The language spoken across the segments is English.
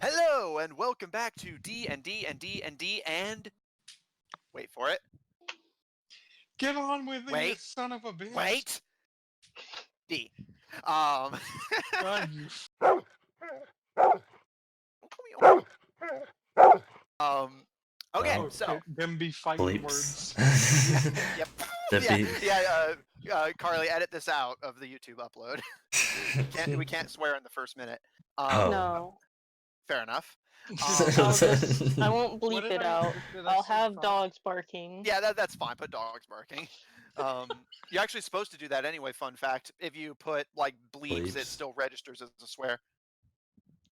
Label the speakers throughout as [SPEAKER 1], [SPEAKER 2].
[SPEAKER 1] Hello and welcome back to D&D&D&D and wait for it.
[SPEAKER 2] Get on with it, you
[SPEAKER 1] Wait.
[SPEAKER 2] son of a bitch!
[SPEAKER 1] Wait. D.
[SPEAKER 2] God, you
[SPEAKER 1] Okay,
[SPEAKER 2] oh,
[SPEAKER 1] so
[SPEAKER 2] them be fighting
[SPEAKER 3] Bleeps.
[SPEAKER 2] words.
[SPEAKER 1] yep.
[SPEAKER 3] That
[SPEAKER 1] Carly, edit this out of the YouTube upload. We can't swear in the first minute.
[SPEAKER 3] Oh.
[SPEAKER 4] No,
[SPEAKER 1] Fair enough.
[SPEAKER 4] I won't
[SPEAKER 2] What
[SPEAKER 4] bleep
[SPEAKER 2] did
[SPEAKER 4] it
[SPEAKER 2] I-
[SPEAKER 4] out.
[SPEAKER 2] did I
[SPEAKER 4] I'll
[SPEAKER 2] say
[SPEAKER 4] have
[SPEAKER 2] fuck?
[SPEAKER 4] dogs barking.
[SPEAKER 1] Yeah, that's fine. Put dogs barking. You're actually supposed to do that anyway. Fun fact: if you put like bleeps, it
[SPEAKER 3] Bleeps.
[SPEAKER 1] still registers as a swear.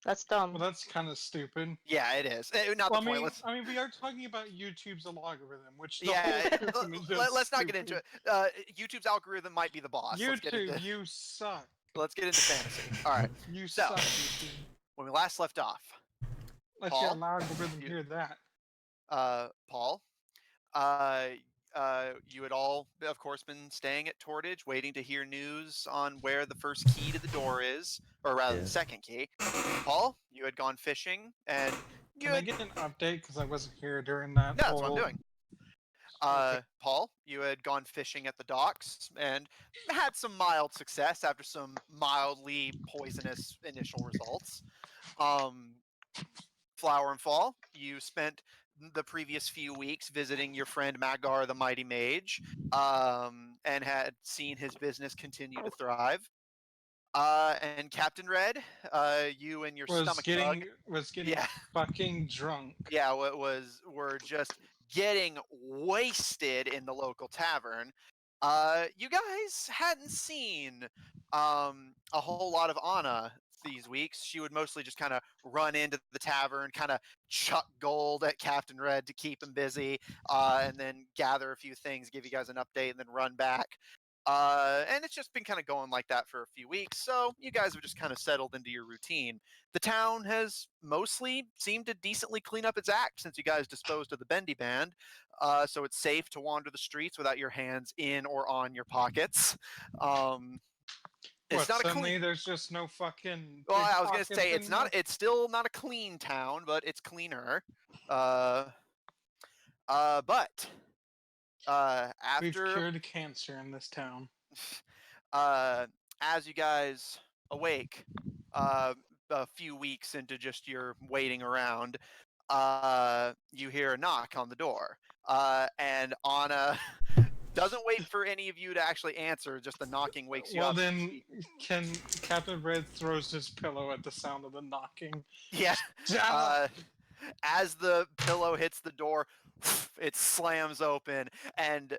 [SPEAKER 4] That's dumb.
[SPEAKER 2] Well, that's kind of stupid.
[SPEAKER 1] Yeah, it is. Not
[SPEAKER 2] Well,
[SPEAKER 1] the point. Let's.
[SPEAKER 2] I mean, we are talking about YouTube's algorithm, which the
[SPEAKER 1] Yeah,
[SPEAKER 2] whole system is just
[SPEAKER 1] let's not get into
[SPEAKER 2] stupid.
[SPEAKER 1] it. YouTube's algorithm might be the boss.
[SPEAKER 2] YouTube, you suck.
[SPEAKER 1] Let's get into fantasy. All right.
[SPEAKER 2] You
[SPEAKER 1] So-
[SPEAKER 2] suck, YouTube.
[SPEAKER 1] When we last left off,
[SPEAKER 2] Let
[SPEAKER 1] Paul?
[SPEAKER 2] your algorithm
[SPEAKER 1] You-
[SPEAKER 2] hear that.
[SPEAKER 1] Paul, you had all, of course, been staying at Tortage, waiting to hear news on where the first key to the door is, or rather,
[SPEAKER 3] Yeah.
[SPEAKER 1] the second key. Paul, you had gone fishing, and you
[SPEAKER 2] Can I
[SPEAKER 1] had.
[SPEAKER 2] get an update because I wasn't here during that?
[SPEAKER 1] Yeah, that's what I'm
[SPEAKER 2] whole-
[SPEAKER 1] doing.
[SPEAKER 2] Okay.
[SPEAKER 1] Paul, you had gone fishing at the docks and had some mild success after some mildly poisonous initial results. Flower and Fall, you spent the previous few weeks visiting your friend Magar the Mighty Mage, and had seen his business continue to thrive. And Captain Red, you and your stomach bug,
[SPEAKER 2] Was getting
[SPEAKER 1] yeah,
[SPEAKER 2] fucking drunk.
[SPEAKER 1] yeah, were just getting wasted in the local tavern. You guys hadn't seen a whole lot of Anna these weeks. She would mostly just kind of run into the tavern, kind of chuck gold at Captain Red to keep him busy, and then gather a few things, give you guys an update, and then run back. And it's just been kind of going like that for a few weeks, so you guys have just kind of settled into your routine. The town has mostly seemed to decently clean up its act since you guys disposed of the Bendy Band, so it's safe to wander the streets without your hands in or on your pockets. It's
[SPEAKER 2] What,
[SPEAKER 1] not a
[SPEAKER 2] suddenly
[SPEAKER 1] clean.
[SPEAKER 2] there's just no fucking.
[SPEAKER 1] Well, I was gonna
[SPEAKER 2] pickpockets
[SPEAKER 1] say it's not.
[SPEAKER 2] anymore?
[SPEAKER 1] It's still not a clean town, but it's cleaner. But
[SPEAKER 2] We've
[SPEAKER 1] after
[SPEAKER 2] cured cancer in this town.
[SPEAKER 1] as you guys awake, a few weeks into just your waiting around, you hear a knock on the door, and Anna doesn't wait for any of you to actually answer. Just the knocking wakes you
[SPEAKER 2] Well,
[SPEAKER 1] up.
[SPEAKER 2] then, can Captain Red throws his pillow at the sound of the knocking?
[SPEAKER 1] Yeah.
[SPEAKER 2] Down.
[SPEAKER 1] As the pillow hits the door, it slams open, and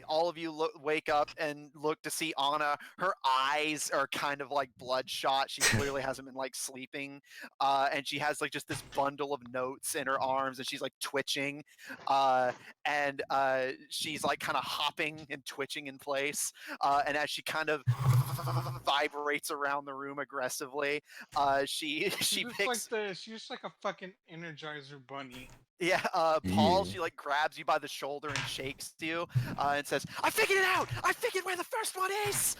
[SPEAKER 1] all of you wake up and look to see Anna. Her eyes are kind of like bloodshot. She clearly hasn't been like sleeping, and she has like just this bundle of notes in her arms, and she's like twitching, and she's like kind of hopping and twitching in place. And as she kind of vibrates around the room aggressively, she picks.
[SPEAKER 2] She's like a fucking Energizer bunny.
[SPEAKER 1] Yeah, Paul,
[SPEAKER 3] Yeah.
[SPEAKER 1] she like grabs you by the shoulder and shakes you, and says, "I figured it out! I figured where the first one is!"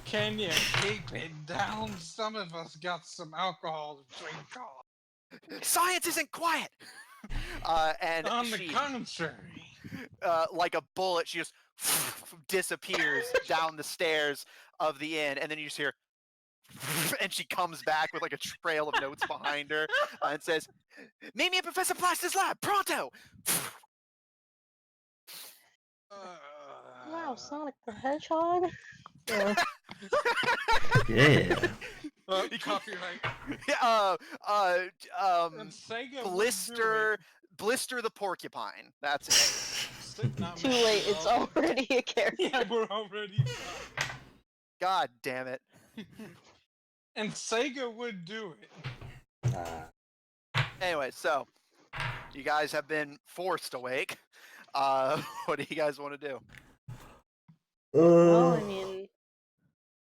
[SPEAKER 2] Can you keep it down? Some of us got some alcohol to drink on.
[SPEAKER 1] Science isn't quiet! And
[SPEAKER 2] On the
[SPEAKER 1] she,
[SPEAKER 2] contrary.
[SPEAKER 1] like a bullet, she just disappears down the stairs of the inn, and then you just hear, and she comes back with like a trail of notes behind her, and says, "Meet me at Professor Plaster's lab, pronto!"
[SPEAKER 4] Wow, Sonic the Hedgehog. Yeah.
[SPEAKER 3] Yeah.
[SPEAKER 2] Copyright.
[SPEAKER 1] Yeah,
[SPEAKER 2] And Sega
[SPEAKER 1] Blister the porcupine. That's it.
[SPEAKER 4] Too late. It's already a character.
[SPEAKER 2] Yeah, we're already.
[SPEAKER 1] God damn it.
[SPEAKER 2] And Sega would do it.
[SPEAKER 1] Anyway, so you guys have been forced awake. What do you guys want to do?
[SPEAKER 4] Well, I mean,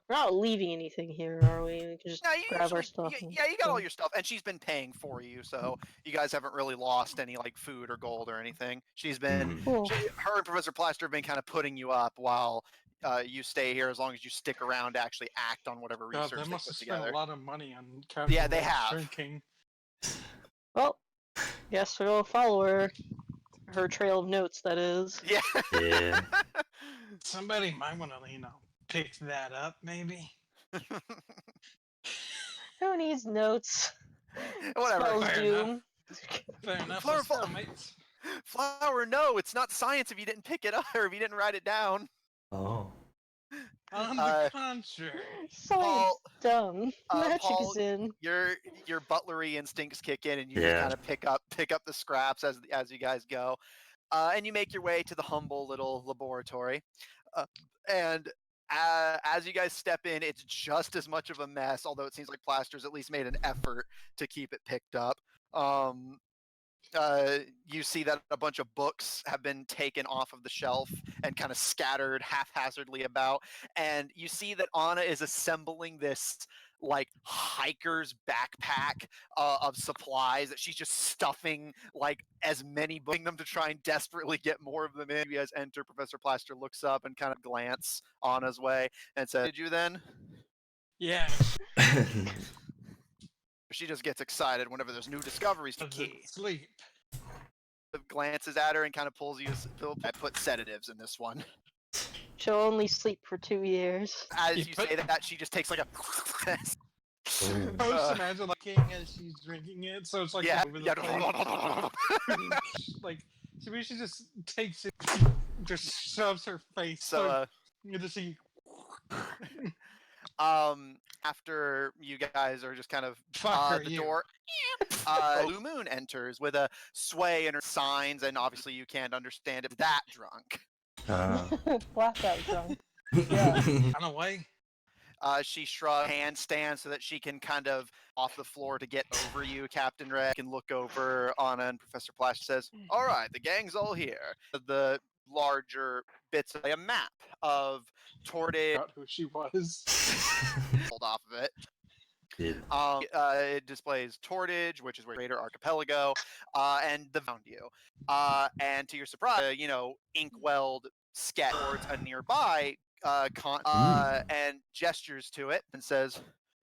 [SPEAKER 4] we're not leaving anything here, are we? We can just
[SPEAKER 1] No, you
[SPEAKER 4] grab our
[SPEAKER 1] usually,
[SPEAKER 4] stuff.
[SPEAKER 1] yeah, you got all your stuff, and she's been paying for you, so you guys haven't really lost any like food or gold or anything. She's been,
[SPEAKER 4] Cool.
[SPEAKER 1] her and Professor Plaster have been kind of putting you up while you stay here, as long as you stick around to actually act on whatever
[SPEAKER 2] God,
[SPEAKER 1] research
[SPEAKER 2] they
[SPEAKER 1] they
[SPEAKER 2] must
[SPEAKER 1] put
[SPEAKER 2] have spent
[SPEAKER 1] together.
[SPEAKER 2] a lot of money on Captain
[SPEAKER 1] Yeah, they
[SPEAKER 2] Red's
[SPEAKER 1] have.
[SPEAKER 2] drinking.
[SPEAKER 4] Well, guess we'll follow her trail of notes, that is.
[SPEAKER 1] Yeah.
[SPEAKER 3] Yeah.
[SPEAKER 2] Somebody might want to, pick that up, maybe.
[SPEAKER 4] Who needs notes?
[SPEAKER 1] Whatever.
[SPEAKER 4] Spells
[SPEAKER 2] Fair
[SPEAKER 4] doom.
[SPEAKER 2] Fair enough.
[SPEAKER 1] Flower
[SPEAKER 2] Let's go,
[SPEAKER 1] fall-
[SPEAKER 2] mates.
[SPEAKER 1] Flower, no, it's not science if you didn't pick it up or if you didn't write it down.
[SPEAKER 3] Oh.
[SPEAKER 2] On
[SPEAKER 1] Uh,
[SPEAKER 2] the contrary.
[SPEAKER 4] Science
[SPEAKER 1] Paul,
[SPEAKER 4] dumb. Magic
[SPEAKER 1] Paul,
[SPEAKER 4] is in.
[SPEAKER 1] your butlery instincts kick in, and you
[SPEAKER 3] Yeah.
[SPEAKER 1] kind of pick up the scraps as you guys go, and you make your way to the humble little laboratory, and. As you guys step in, it's just as much of a mess, although it seems like Plaster's at least made an effort to keep it picked up. You see that a bunch of books have been taken off of the shelf and kind of scattered haphazardly about, and you see that Anna is assembling this like hiker's backpack of supplies that she's just stuffing like as many books in them to try and desperately get more of them in. You guys enter. Professor Plaster looks up and kind of glance Anna's way and says, "Did you then?"
[SPEAKER 2] Yeah.
[SPEAKER 1] She just gets excited whenever there's new discoveries to
[SPEAKER 2] Doesn't
[SPEAKER 1] key.
[SPEAKER 2] sleep.
[SPEAKER 1] Glances at her and kind of pulls you. I put sedatives in this one.
[SPEAKER 4] She'll only sleep for 2 years.
[SPEAKER 1] As
[SPEAKER 2] You
[SPEAKER 1] you
[SPEAKER 2] put-
[SPEAKER 1] say that, she just takes like a.
[SPEAKER 3] Ooh.
[SPEAKER 2] I just
[SPEAKER 1] Uh,
[SPEAKER 2] imagine like as she's drinking it, so it's like
[SPEAKER 1] yeah,
[SPEAKER 2] over the
[SPEAKER 1] yeah.
[SPEAKER 2] place. Like maybe she just takes it, just shoves her face.
[SPEAKER 1] So,
[SPEAKER 2] you just see.
[SPEAKER 1] after you guys are just kind of
[SPEAKER 2] Fuck her,
[SPEAKER 1] the
[SPEAKER 2] you.
[SPEAKER 1] door, Blue Moon enters with a sway and her signs, and obviously you can't understand it. That drunk.
[SPEAKER 4] Blackout drunk. Yeah.
[SPEAKER 2] Run away.
[SPEAKER 1] She shrugs, handstands so that she can kind of off the floor to get over you, Captain Red. Can look over Anna, and Professor Plash says, "All right, the gang's all here." The larger bits of a map of Torted
[SPEAKER 2] Forgot who she was.
[SPEAKER 1] pulled off of it.
[SPEAKER 3] Yeah.
[SPEAKER 1] It displays Tortage, which is where Greater Archipelago, and the found you. And to your surprise, Inkweld sketch towards a nearby and gestures to it and says,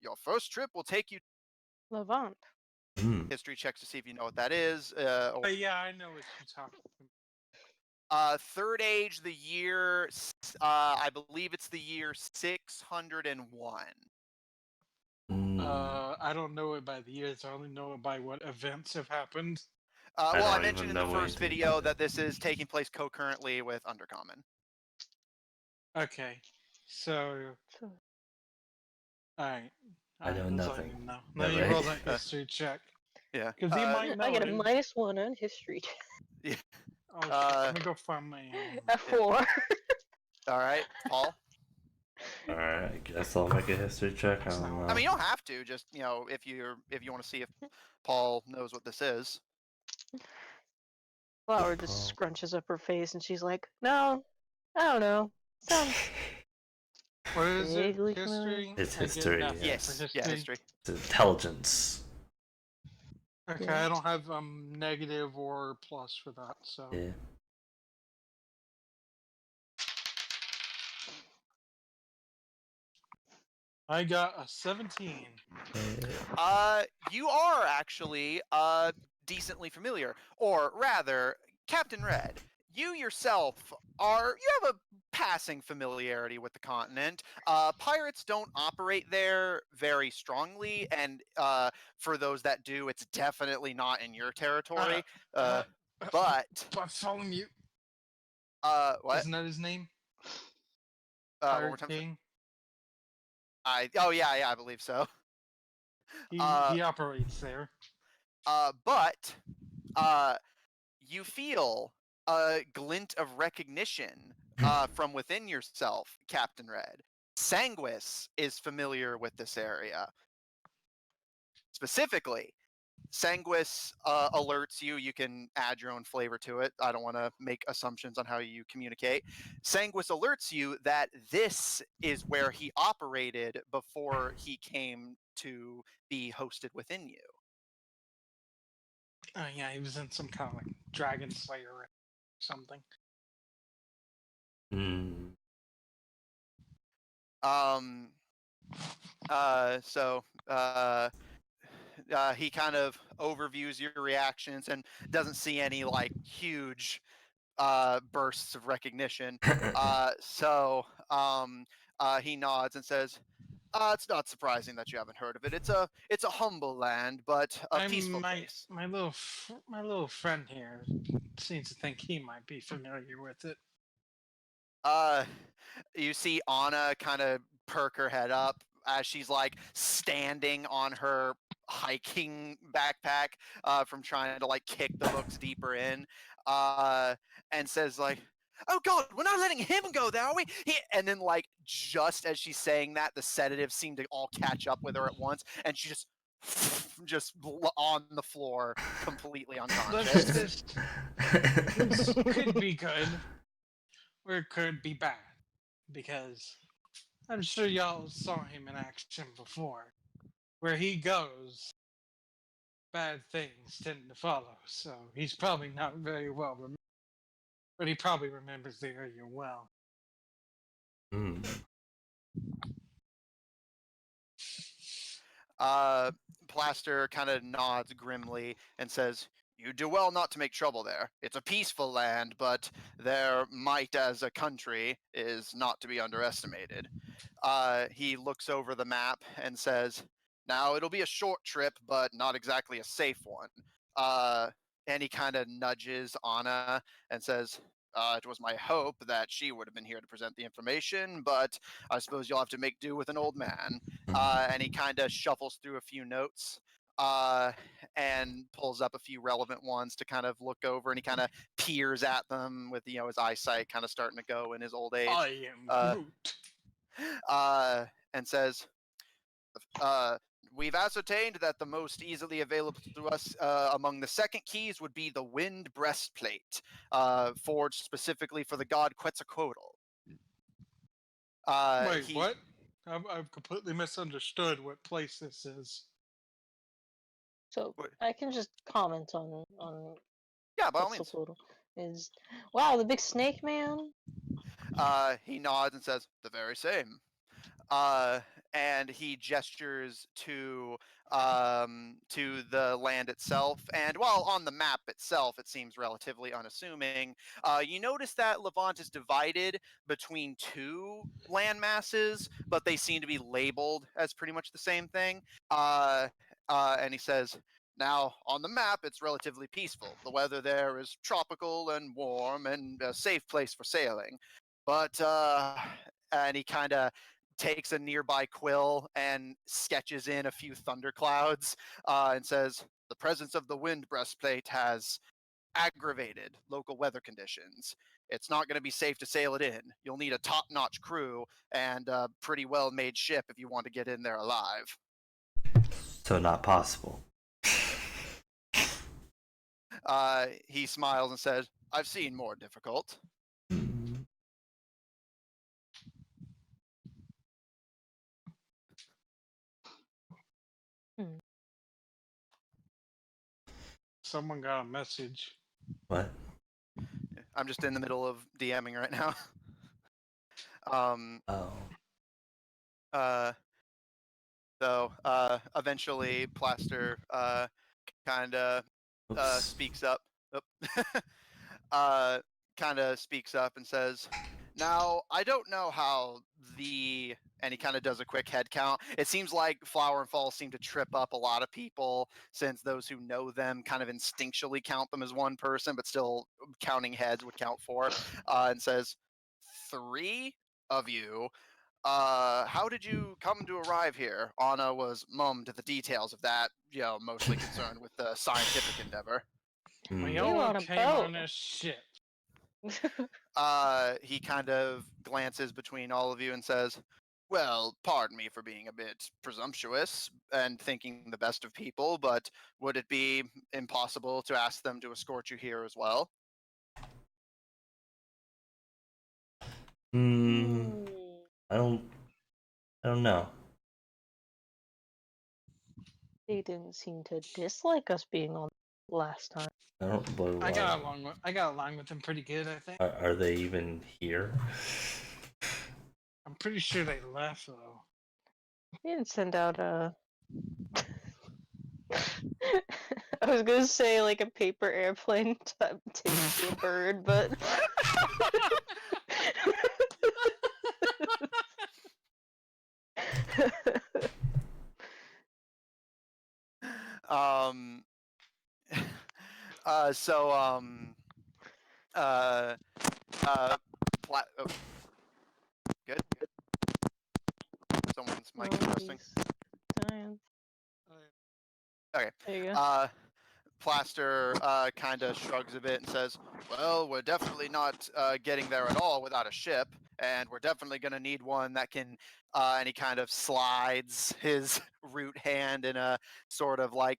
[SPEAKER 1] "Your first trip will take you."
[SPEAKER 4] Levant.
[SPEAKER 1] History checks to see if you know what that is.
[SPEAKER 2] But yeah, I know what you're talking about.
[SPEAKER 1] Third Age, the year, I believe it's the year 601.
[SPEAKER 2] I don't know it by the years. I only know it by what events have happened.
[SPEAKER 1] Well, I
[SPEAKER 3] don't
[SPEAKER 1] mentioned in
[SPEAKER 3] even
[SPEAKER 1] the
[SPEAKER 3] know
[SPEAKER 1] first
[SPEAKER 3] anything
[SPEAKER 1] video
[SPEAKER 3] about
[SPEAKER 1] that this is taking place concurrently with Undercommon.
[SPEAKER 2] Okay, so all right.
[SPEAKER 3] I know nothing.
[SPEAKER 2] Now
[SPEAKER 3] Yeah,
[SPEAKER 2] you
[SPEAKER 3] right?
[SPEAKER 2] roll that history check
[SPEAKER 1] Yeah.
[SPEAKER 2] because you might know
[SPEAKER 4] I get a
[SPEAKER 2] it.
[SPEAKER 4] -1 on history.
[SPEAKER 2] Oh, shit, let me go find my.
[SPEAKER 4] F4.
[SPEAKER 1] All right, Paul.
[SPEAKER 3] Alright, I guess I'll make a history check. I don't know.
[SPEAKER 1] I mean, you don't have to. Just if you want to see if Paul knows what this is.
[SPEAKER 4] Flower just scrunches up her face and she's like, "No, I don't know. Sounds
[SPEAKER 2] What is it?
[SPEAKER 4] vaguely familiar."
[SPEAKER 2] History.
[SPEAKER 3] It's
[SPEAKER 2] I get
[SPEAKER 3] history,
[SPEAKER 2] nothing for
[SPEAKER 1] Yes. Yeah. History.
[SPEAKER 3] It's intelligence.
[SPEAKER 2] Okay,
[SPEAKER 4] Yeah.
[SPEAKER 2] I don't have negative or plus for that, so.
[SPEAKER 3] Yeah.
[SPEAKER 2] I got a 17.
[SPEAKER 1] You are actually decently familiar, or rather, Captain Red. You yourself you have a passing familiarity with the continent. Pirates don't operate there very strongly, and for those that do, it's definitely not in your territory. But
[SPEAKER 2] Bartholomew.
[SPEAKER 1] what?
[SPEAKER 2] Isn't that his name?
[SPEAKER 1] One more
[SPEAKER 2] Pirate
[SPEAKER 1] time.
[SPEAKER 2] King.
[SPEAKER 1] Yeah, I believe so.
[SPEAKER 2] He
[SPEAKER 1] Uh,
[SPEAKER 2] operates there.
[SPEAKER 1] But you feel a glint of recognition from within yourself, Captain Red. Sanguis is familiar with this area. Specifically, Sanguis alerts you. You can add your own flavor to it. I don't want to make assumptions on how you communicate. Sanguis alerts you that this is where he operated before he came to be hosted within you.
[SPEAKER 2] Oh yeah, he was in some kind of like Dragon Slayer or something.
[SPEAKER 1] he kind of overviews your reactions and doesn't see any like huge bursts of recognition. He nods and says, "It's not surprising that you haven't heard of it. It's a humble land, but a peaceful place."
[SPEAKER 2] My little friend here seems to think he might be familiar with it.
[SPEAKER 1] Uh, you see Anna kind of perk her head up as she's like standing on her hiking backpack from trying to like kick the books deeper in, and says like, "Oh God, we're not letting him go there, are we?" And then like just as she's saying that, the sedatives seem to all catch up with her at once, and she just on the floor, completely
[SPEAKER 2] Let's
[SPEAKER 1] unconscious.
[SPEAKER 2] just this could be good, or it could be bad, because I'm sure y'all saw him in action before. Where he goes, bad things tend to follow. So he's probably not very well remembered, but he probably remembers the area well.
[SPEAKER 3] Hmm.
[SPEAKER 1] Plaster kind of nods grimly and says, "You do well not to make trouble there. It's a peaceful land, but their might as a country is not to be underestimated." He looks over the map and says, "Now it'll be a short trip, but not exactly a safe one." And he kind of nudges Anna and says, "It was my hope that she would have been here to present the information, but I suppose you'll have to make do with an old man." And he kind of shuffles through a few notes uh, and pulls up a few relevant ones to kind of look over, and he kind of peers at them with his eyesight kind of starting to go in his old age.
[SPEAKER 2] I am
[SPEAKER 1] Uh,
[SPEAKER 2] Groot.
[SPEAKER 1] and says, uh, "We've ascertained that the most easily available to us among the second keys would be the Wind Breastplate, forged specifically for the god Quetzalcoatl."
[SPEAKER 2] Wait,
[SPEAKER 1] He
[SPEAKER 2] what? I've completely misunderstood what place this is.
[SPEAKER 4] So
[SPEAKER 1] Wait.
[SPEAKER 4] I can just comment on
[SPEAKER 1] Yeah, by all means.
[SPEAKER 4] Quetzalcoatl. Is wow, the big snake man.
[SPEAKER 1] He nods and says, "The very same." Uh, and he gestures to the land itself. And while on the map itself, it seems relatively unassuming. You notice that Levant is divided between two land masses, but they seem to be labeled as pretty much the same thing. And he says, "Now, on the map, it's relatively peaceful. The weather there is tropical and warm and a safe place for sailing. But, and he kind of takes a nearby quill and sketches in a few thunderclouds and says, "The presence of the wind breastplate has aggravated local weather conditions. It's not going to be safe to sail it in. You'll need a top-notch crew and a pretty well-made ship if you want to get in there alive."
[SPEAKER 3] So not possible.
[SPEAKER 1] He smiles and says, "I've seen more difficult."
[SPEAKER 3] Hmm.
[SPEAKER 4] Hmm.
[SPEAKER 2] Someone got a message.
[SPEAKER 3] What?
[SPEAKER 1] I'm just in the middle of DMing right now. um,
[SPEAKER 3] Oh.
[SPEAKER 1] uh, Eventually, Plaster kind of
[SPEAKER 3] Oops.
[SPEAKER 1] speaks up. Oop. uh, kind of speaks up and says, "Now, I don't know how the," and he kind of does a quick head count. It seems like Flower and Falls seem to trip up a lot of people, since those who know them kind of instinctually count them as one person, but still counting heads would count four. And says, "Three of you. How did you come to arrive here?" Anna was mum to the details of that, mostly concerned with the scientific endeavor.
[SPEAKER 2] We
[SPEAKER 3] Hmm.
[SPEAKER 4] We were
[SPEAKER 2] all
[SPEAKER 4] on a
[SPEAKER 2] came
[SPEAKER 4] boat.
[SPEAKER 2] on a ship.
[SPEAKER 1] He kind of glances between all of you and says, "Well, pardon me for being a bit presumptuous and thinking the best of people, but would it be impossible to ask them to escort you here as well?"
[SPEAKER 3] Hmm.
[SPEAKER 4] Hmm.
[SPEAKER 3] I don't. I don't know.
[SPEAKER 4] They didn't seem to dislike us being on last time.
[SPEAKER 3] I don't. But
[SPEAKER 2] I got along with them pretty good, I think.
[SPEAKER 3] are they even here?
[SPEAKER 2] I'm pretty sure they left though.
[SPEAKER 4] They didn't send out a. I was gonna say like a paper airplane taped to a bird, but
[SPEAKER 1] um. So uh oh, good. Someone's mic
[SPEAKER 4] oh,
[SPEAKER 1] adjusting.
[SPEAKER 4] he's dying.
[SPEAKER 1] Okay.
[SPEAKER 4] There you go.
[SPEAKER 1] Plaster kind of shrugs a bit and says, "Well, we're definitely not getting there at all without a ship, and we're definitely going to need one that can." And he kind of slides his root hand in a sort of like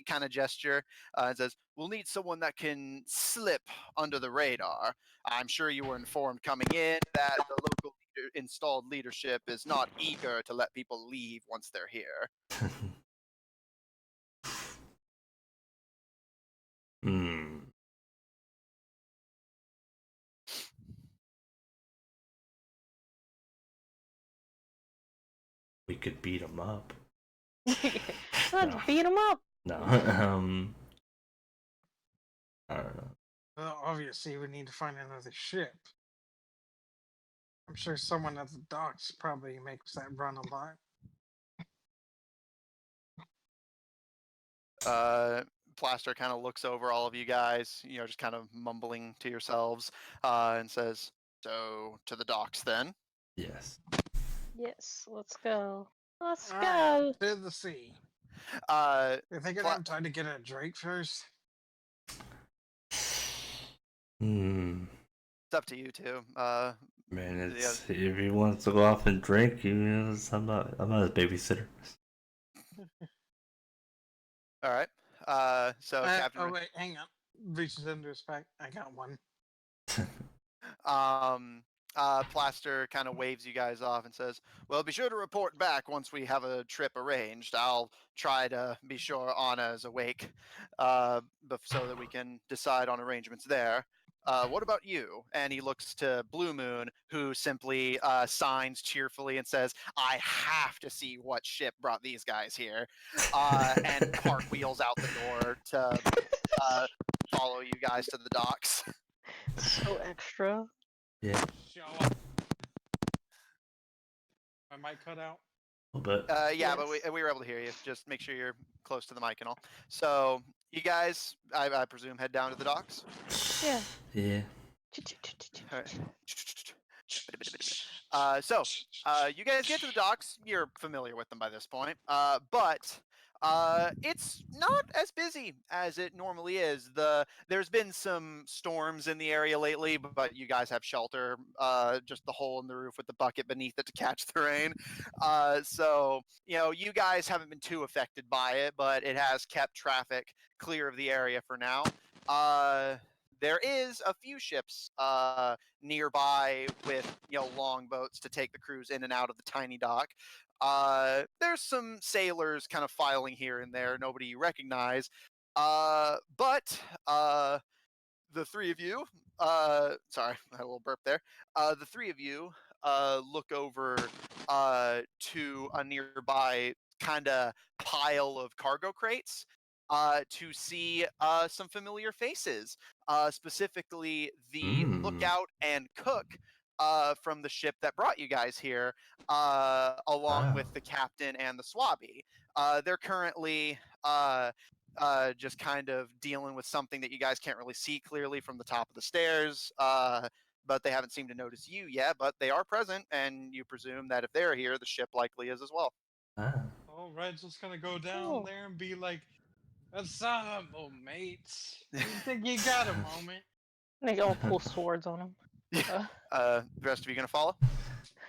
[SPEAKER 1] kind of gesture and says, "We'll need someone that can slip under the radar. I'm sure you were informed coming in that the local installed leadership is not eager to let people leave once they're here."
[SPEAKER 3] Hmm. We could beat him up.
[SPEAKER 4] Let's
[SPEAKER 3] No.
[SPEAKER 4] beat him up.
[SPEAKER 3] No. I don't know.
[SPEAKER 2] Well, obviously, we need to find another ship. I'm sure someone at the docks probably makes that run a lot.
[SPEAKER 1] Plaster kind of looks over all of you guys, just kind of mumbling to yourselves, and says, "So to the docks then."
[SPEAKER 3] Yes.
[SPEAKER 4] Yes, let's go. Let's
[SPEAKER 2] All
[SPEAKER 4] go.
[SPEAKER 2] right, to the sea.
[SPEAKER 1] Uh,
[SPEAKER 2] You think I'd
[SPEAKER 1] Pla-
[SPEAKER 2] have time to get a drink first?
[SPEAKER 3] Hmm.
[SPEAKER 1] it's up to you two.
[SPEAKER 3] Man,
[SPEAKER 1] Yeah.
[SPEAKER 3] it's if he wants to go off and drink, I'm not his babysitter.
[SPEAKER 1] All right. So Captain.
[SPEAKER 2] Oh wait, hang on. Reaches into his pack. I got one.
[SPEAKER 1] Plaster kind of waves you guys off and says, "Well, be sure to report back once we have a trip arranged. I'll try to be sure Anna is awake, so that we can decide on arrangements there. What about you?" And he looks to Blue Moon, who simply signs cheerfully and says, "I have to see what ship brought these guys here," and cartwheels out the door to follow you guys to the docks.
[SPEAKER 4] So extra.
[SPEAKER 3] Yeah.
[SPEAKER 2] Show up. I might cut out.
[SPEAKER 3] But
[SPEAKER 1] Yeah, but
[SPEAKER 4] Yes.
[SPEAKER 1] we were able to hear you. Just make sure you're close to the mic and all. So you guys, I presume, head down to the docks.
[SPEAKER 4] Yeah.
[SPEAKER 3] yeah.
[SPEAKER 1] All right. You guys get to the docks. You're familiar with them by this point. But it's not as busy as it normally is. There's been some storms in the area lately, but you guys have shelter. Just the hole in the roof with the bucket beneath it to catch the rain. So you guys haven't been too affected by it, but it has kept traffic clear of the area for now. There is a few ships nearby with longboats to take the crews in and out of the tiny dock. There's some sailors kind of filing here and there, nobody you recognize. But the three of you, sorry, I had a little burp there. The three of you look over to a nearby kind of pile of cargo crates to see some familiar faces, specifically the lookout and cook from the ship that brought you guys here, along with the captain and the swabby. They're currently just kind of dealing with something that you guys can't really see clearly from the top of the stairs. But they haven't seemed to notice you yet, but they are present, and you presume that if they're here, the ship likely is as well.
[SPEAKER 2] Oh, Red's just gonna go down
[SPEAKER 4] Oh.
[SPEAKER 2] there and be like, "What's up, old mates? You think you got a moment?"
[SPEAKER 4] They all pull swords on him.
[SPEAKER 1] The rest of you gonna follow?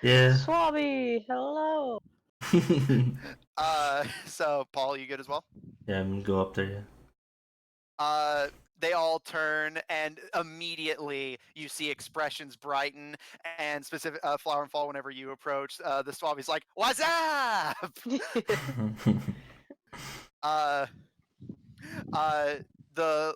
[SPEAKER 3] Yeah.
[SPEAKER 4] Swabby, hello.
[SPEAKER 1] So Paul, you good as well?
[SPEAKER 3] Yeah, I'm gonna go up there. Yeah.
[SPEAKER 1] They all turn, and immediately you see expressions brighten, and specific Flower and Fall. Whenever you approach, the Swabby's like, "What's up?" uh, the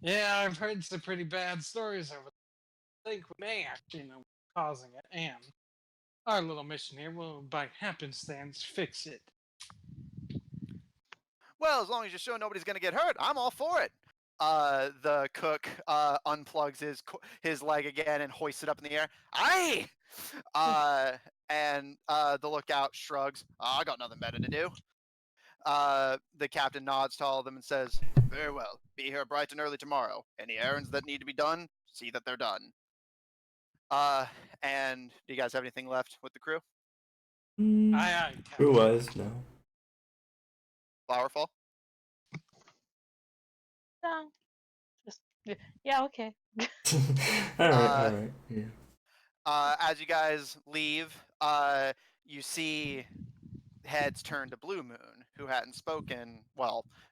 [SPEAKER 2] Yeah, I've heard some pretty bad stories of it. I think we may actually know what's causing it, and our little mission here will, by happenstance, fix it.
[SPEAKER 1] Well, as long as you show nobody's gonna get hurt, I'm all for it. The cook unplugs his leg again and hoists it up in the air. Aye! And the lookout shrugs. I got nothing better to do. The captain nods to all of them and says, "Very well. Be here bright and early tomorrow. Any errands that need to be done, see that they're done." And do you guys have anything left with the crew?
[SPEAKER 2] Aye,
[SPEAKER 3] Who
[SPEAKER 2] Captain.
[SPEAKER 3] was? No.
[SPEAKER 1] Flowerfall?
[SPEAKER 4] No, just yeah, okay.
[SPEAKER 3] Alright, yeah.
[SPEAKER 1] As you guys leave, you see heads turn to Blue Moon, who hadn't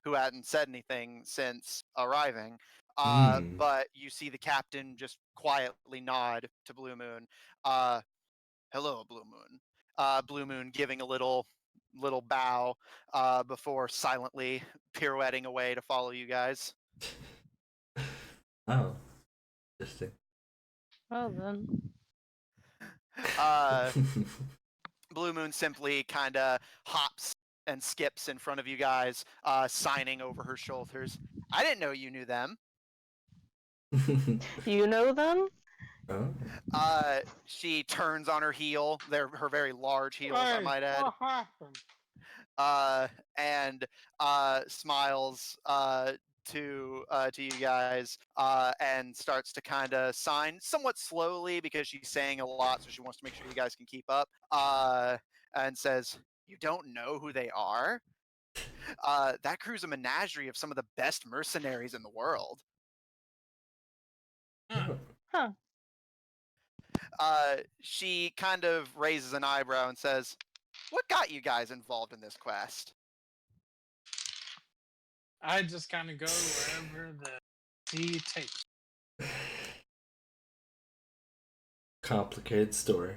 [SPEAKER 1] who hadn't said anything since arriving. But you see the captain just quietly nod to Blue Moon. Hello, Blue Moon. Blue Moon giving a little bow before silently pirouetting away to follow you guys.
[SPEAKER 3] Oh. Interesting.
[SPEAKER 4] Well then.
[SPEAKER 1] Blue Moon simply kind of hops and skips in front of you guys, signing over her shoulders. I didn't know you knew them.
[SPEAKER 4] You know them?
[SPEAKER 3] Oh.
[SPEAKER 1] She turns on her heel. They're her very large heels, I
[SPEAKER 2] Hey,
[SPEAKER 1] might add.
[SPEAKER 2] what happened?
[SPEAKER 1] And smiles to you guys and starts to kind of sign somewhat slowly because she's saying a lot, so she wants to make sure you guys can keep up. And says, "You don't know who they are? That crew's a menagerie of some of the best mercenaries in the world."
[SPEAKER 4] Huh.
[SPEAKER 1] She kind of raises an eyebrow and says, "What got you guys involved in this quest?"
[SPEAKER 2] I just kind of go wherever the sea takes.
[SPEAKER 3] Complicated story.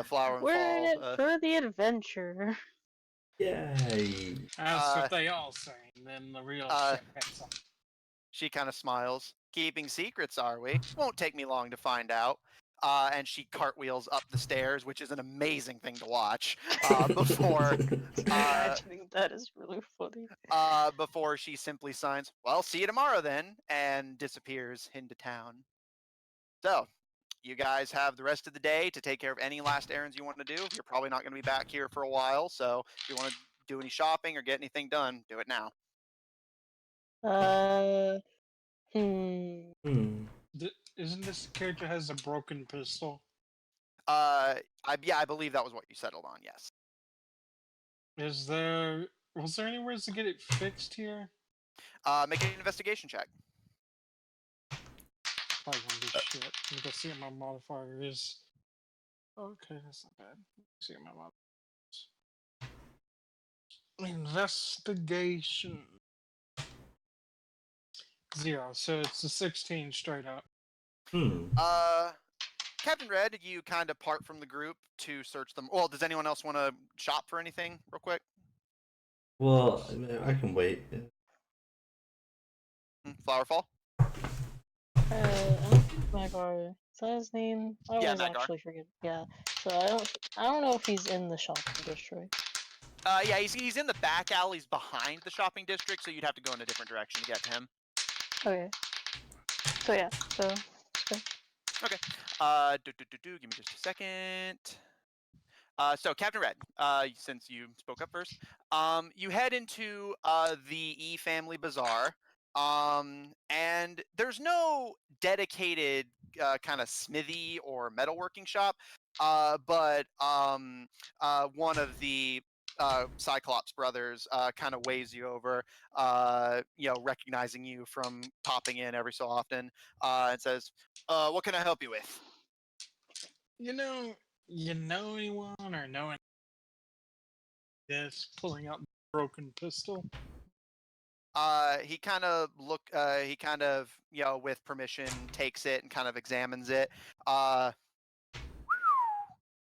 [SPEAKER 1] Flower and
[SPEAKER 4] We're in it
[SPEAKER 1] Fall.
[SPEAKER 4] for the adventure.
[SPEAKER 3] Yay.
[SPEAKER 2] That's what they all say, and then the real shit hits them.
[SPEAKER 1] She kind of smiles. "Keeping secrets, are we? Won't take me long to find out." And she cartwheels up the stairs, which is an amazing thing to watch. Before
[SPEAKER 4] Imagining that is really funny.
[SPEAKER 1] before she simply signs, "Well, see you tomorrow then," and disappears into town. So, you guys have the rest of the day to take care of any last errands you want to do. You're probably not going to be back here for a while, so if you want to do any shopping or get anything done, do it now.
[SPEAKER 2] Isn't this character has a broken pistol?
[SPEAKER 1] I believe that was what you settled on. Yes.
[SPEAKER 2] Was there anywhere to get it fixed here?
[SPEAKER 1] Make an investigation check.
[SPEAKER 2] Probably gonna be shit. Let me go see what my modifier is. Okay, that's not bad. Let me see what my modifier is. Investigation. 0, so it's a 16 straight up.
[SPEAKER 1] Captain Red, you kind of part from the group to search them. Well, does anyone else want to shop for anything real quick?
[SPEAKER 3] Well, I can wait.
[SPEAKER 1] Flowerfall?
[SPEAKER 4] I don't think Magar. Is that his name? I
[SPEAKER 1] Yeah,
[SPEAKER 4] always
[SPEAKER 1] Magar.
[SPEAKER 4] actually forget. Yeah. So I don't know if he's in the shopping district.
[SPEAKER 1] Yeah, he's in the back alleys behind the shopping district, so you'd have to go in a different direction to get to him.
[SPEAKER 4] Okay. So yeah. So.
[SPEAKER 1] Okay. Give me just a second. So Captain Red, since you spoke up first, you head into the E Family Bazaar, and there's no dedicated kind of smithy or metalworking shop, but one of the Cyclops brothers kind of waves you over, recognizing you from popping in every so often, and says, "What can I help you with?"
[SPEAKER 2] You know anyone or know anyone that's pulling out the broken pistol?
[SPEAKER 1] He kind of with permission takes it and kind of examines it.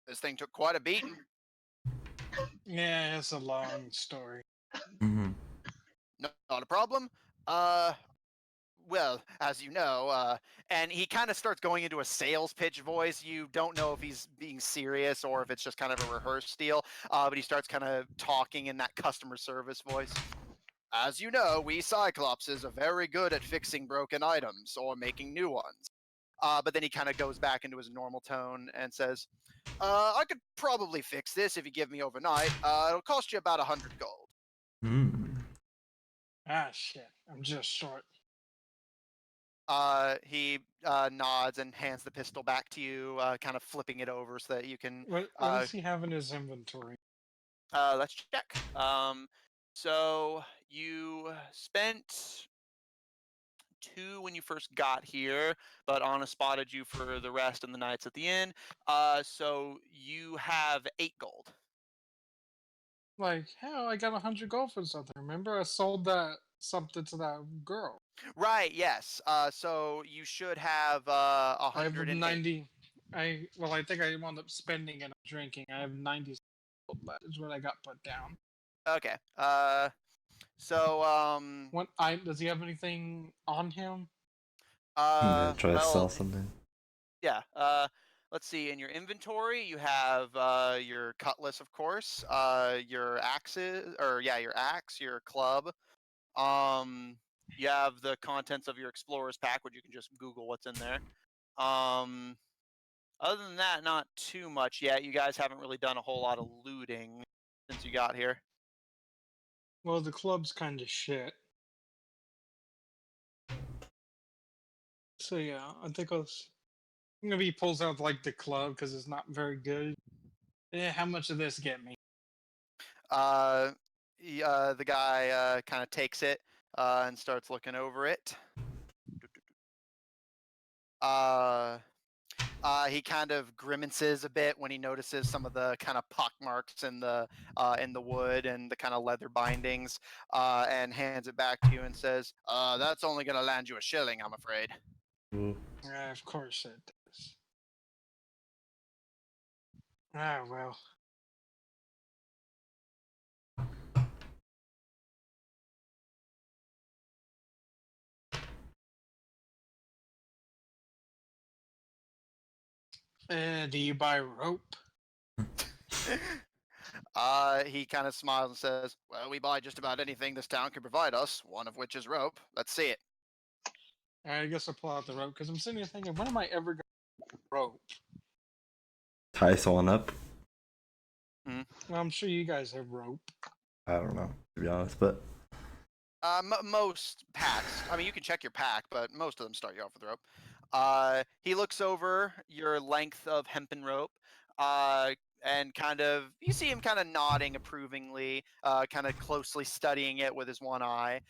[SPEAKER 1] This thing took quite a beating.
[SPEAKER 2] Yeah, it's a long story.
[SPEAKER 3] Mm-hmm.
[SPEAKER 1] Not a problem? Well, as you know, and he kind of starts going into a sales pitch voice. You don't know if he's being serious or if it's just kind of a rehearsed deal, but he starts kind of talking in that customer service voice. As you know, we Cyclopses are very good at fixing broken items or making new ones. But then he kind of goes back into his normal tone and says, I could probably fix this if you give me overnight. It'll cost you about 100 gold.
[SPEAKER 3] Hmm.
[SPEAKER 2] Ah, shit. I'm just short.
[SPEAKER 1] He nods and hands the pistol back to you, kind of flipping it over so that you can.
[SPEAKER 2] What does he have in his inventory?
[SPEAKER 1] Let's check. So you spent 2 when you first got here, but Anna spotted you for the rest and the nights at the inn. So you have 8 gold.
[SPEAKER 2] Like, hell, I got 100 gold for something. Remember, I sold that something to that girl.
[SPEAKER 1] Right. Yes. So you should have
[SPEAKER 2] I have
[SPEAKER 1] 108.
[SPEAKER 2] 90. I think I wound up spending and drinking. I have 90 gold left. Is what I got put down.
[SPEAKER 1] Okay. So
[SPEAKER 2] What I does he have anything on him?
[SPEAKER 3] Yeah, try to sell
[SPEAKER 1] well,
[SPEAKER 3] something.
[SPEAKER 1] yeah. Let's see. In your inventory, you have your cutlass, of course. Your axes, or yeah, your axe, your club. Um, you have the contents of your explorer's pack, which you can just Google what's in there. Um, Other than that, not too much yet. You guys haven't really done a whole lot of looting since you got here.
[SPEAKER 2] Well, the club's kind of shit. So yeah, I think maybe he pulls out like the club because it's not very good. Yeah, how much of this get me?
[SPEAKER 1] The guy kind of takes it and starts looking over it. He kind of grimaces a bit when he notices some of the kind of pock marks in the wood and the kind of leather bindings, and hands it back to you and says, "That's only going to land you a shilling, I'm afraid."
[SPEAKER 3] Ooh.
[SPEAKER 2] Yeah, of course it does. Ah, well. Do you buy rope?
[SPEAKER 1] He kind of smiles and says, "Well, we buy just about anything this town can provide us, one of which is rope. Let's see it."
[SPEAKER 2] I guess I'll pull out the rope because I'm sitting here thinking, when am I ever going to rope?
[SPEAKER 3] Tie someone up.
[SPEAKER 2] Well, I'm sure you guys have rope.
[SPEAKER 3] I don't know, to be honest, but
[SPEAKER 1] Most packs. I mean, you can check your pack, but most of them start you off with rope. He looks over your length of hempen rope, and kind of you see him kind of nodding approvingly, kind of closely studying it with his one eye.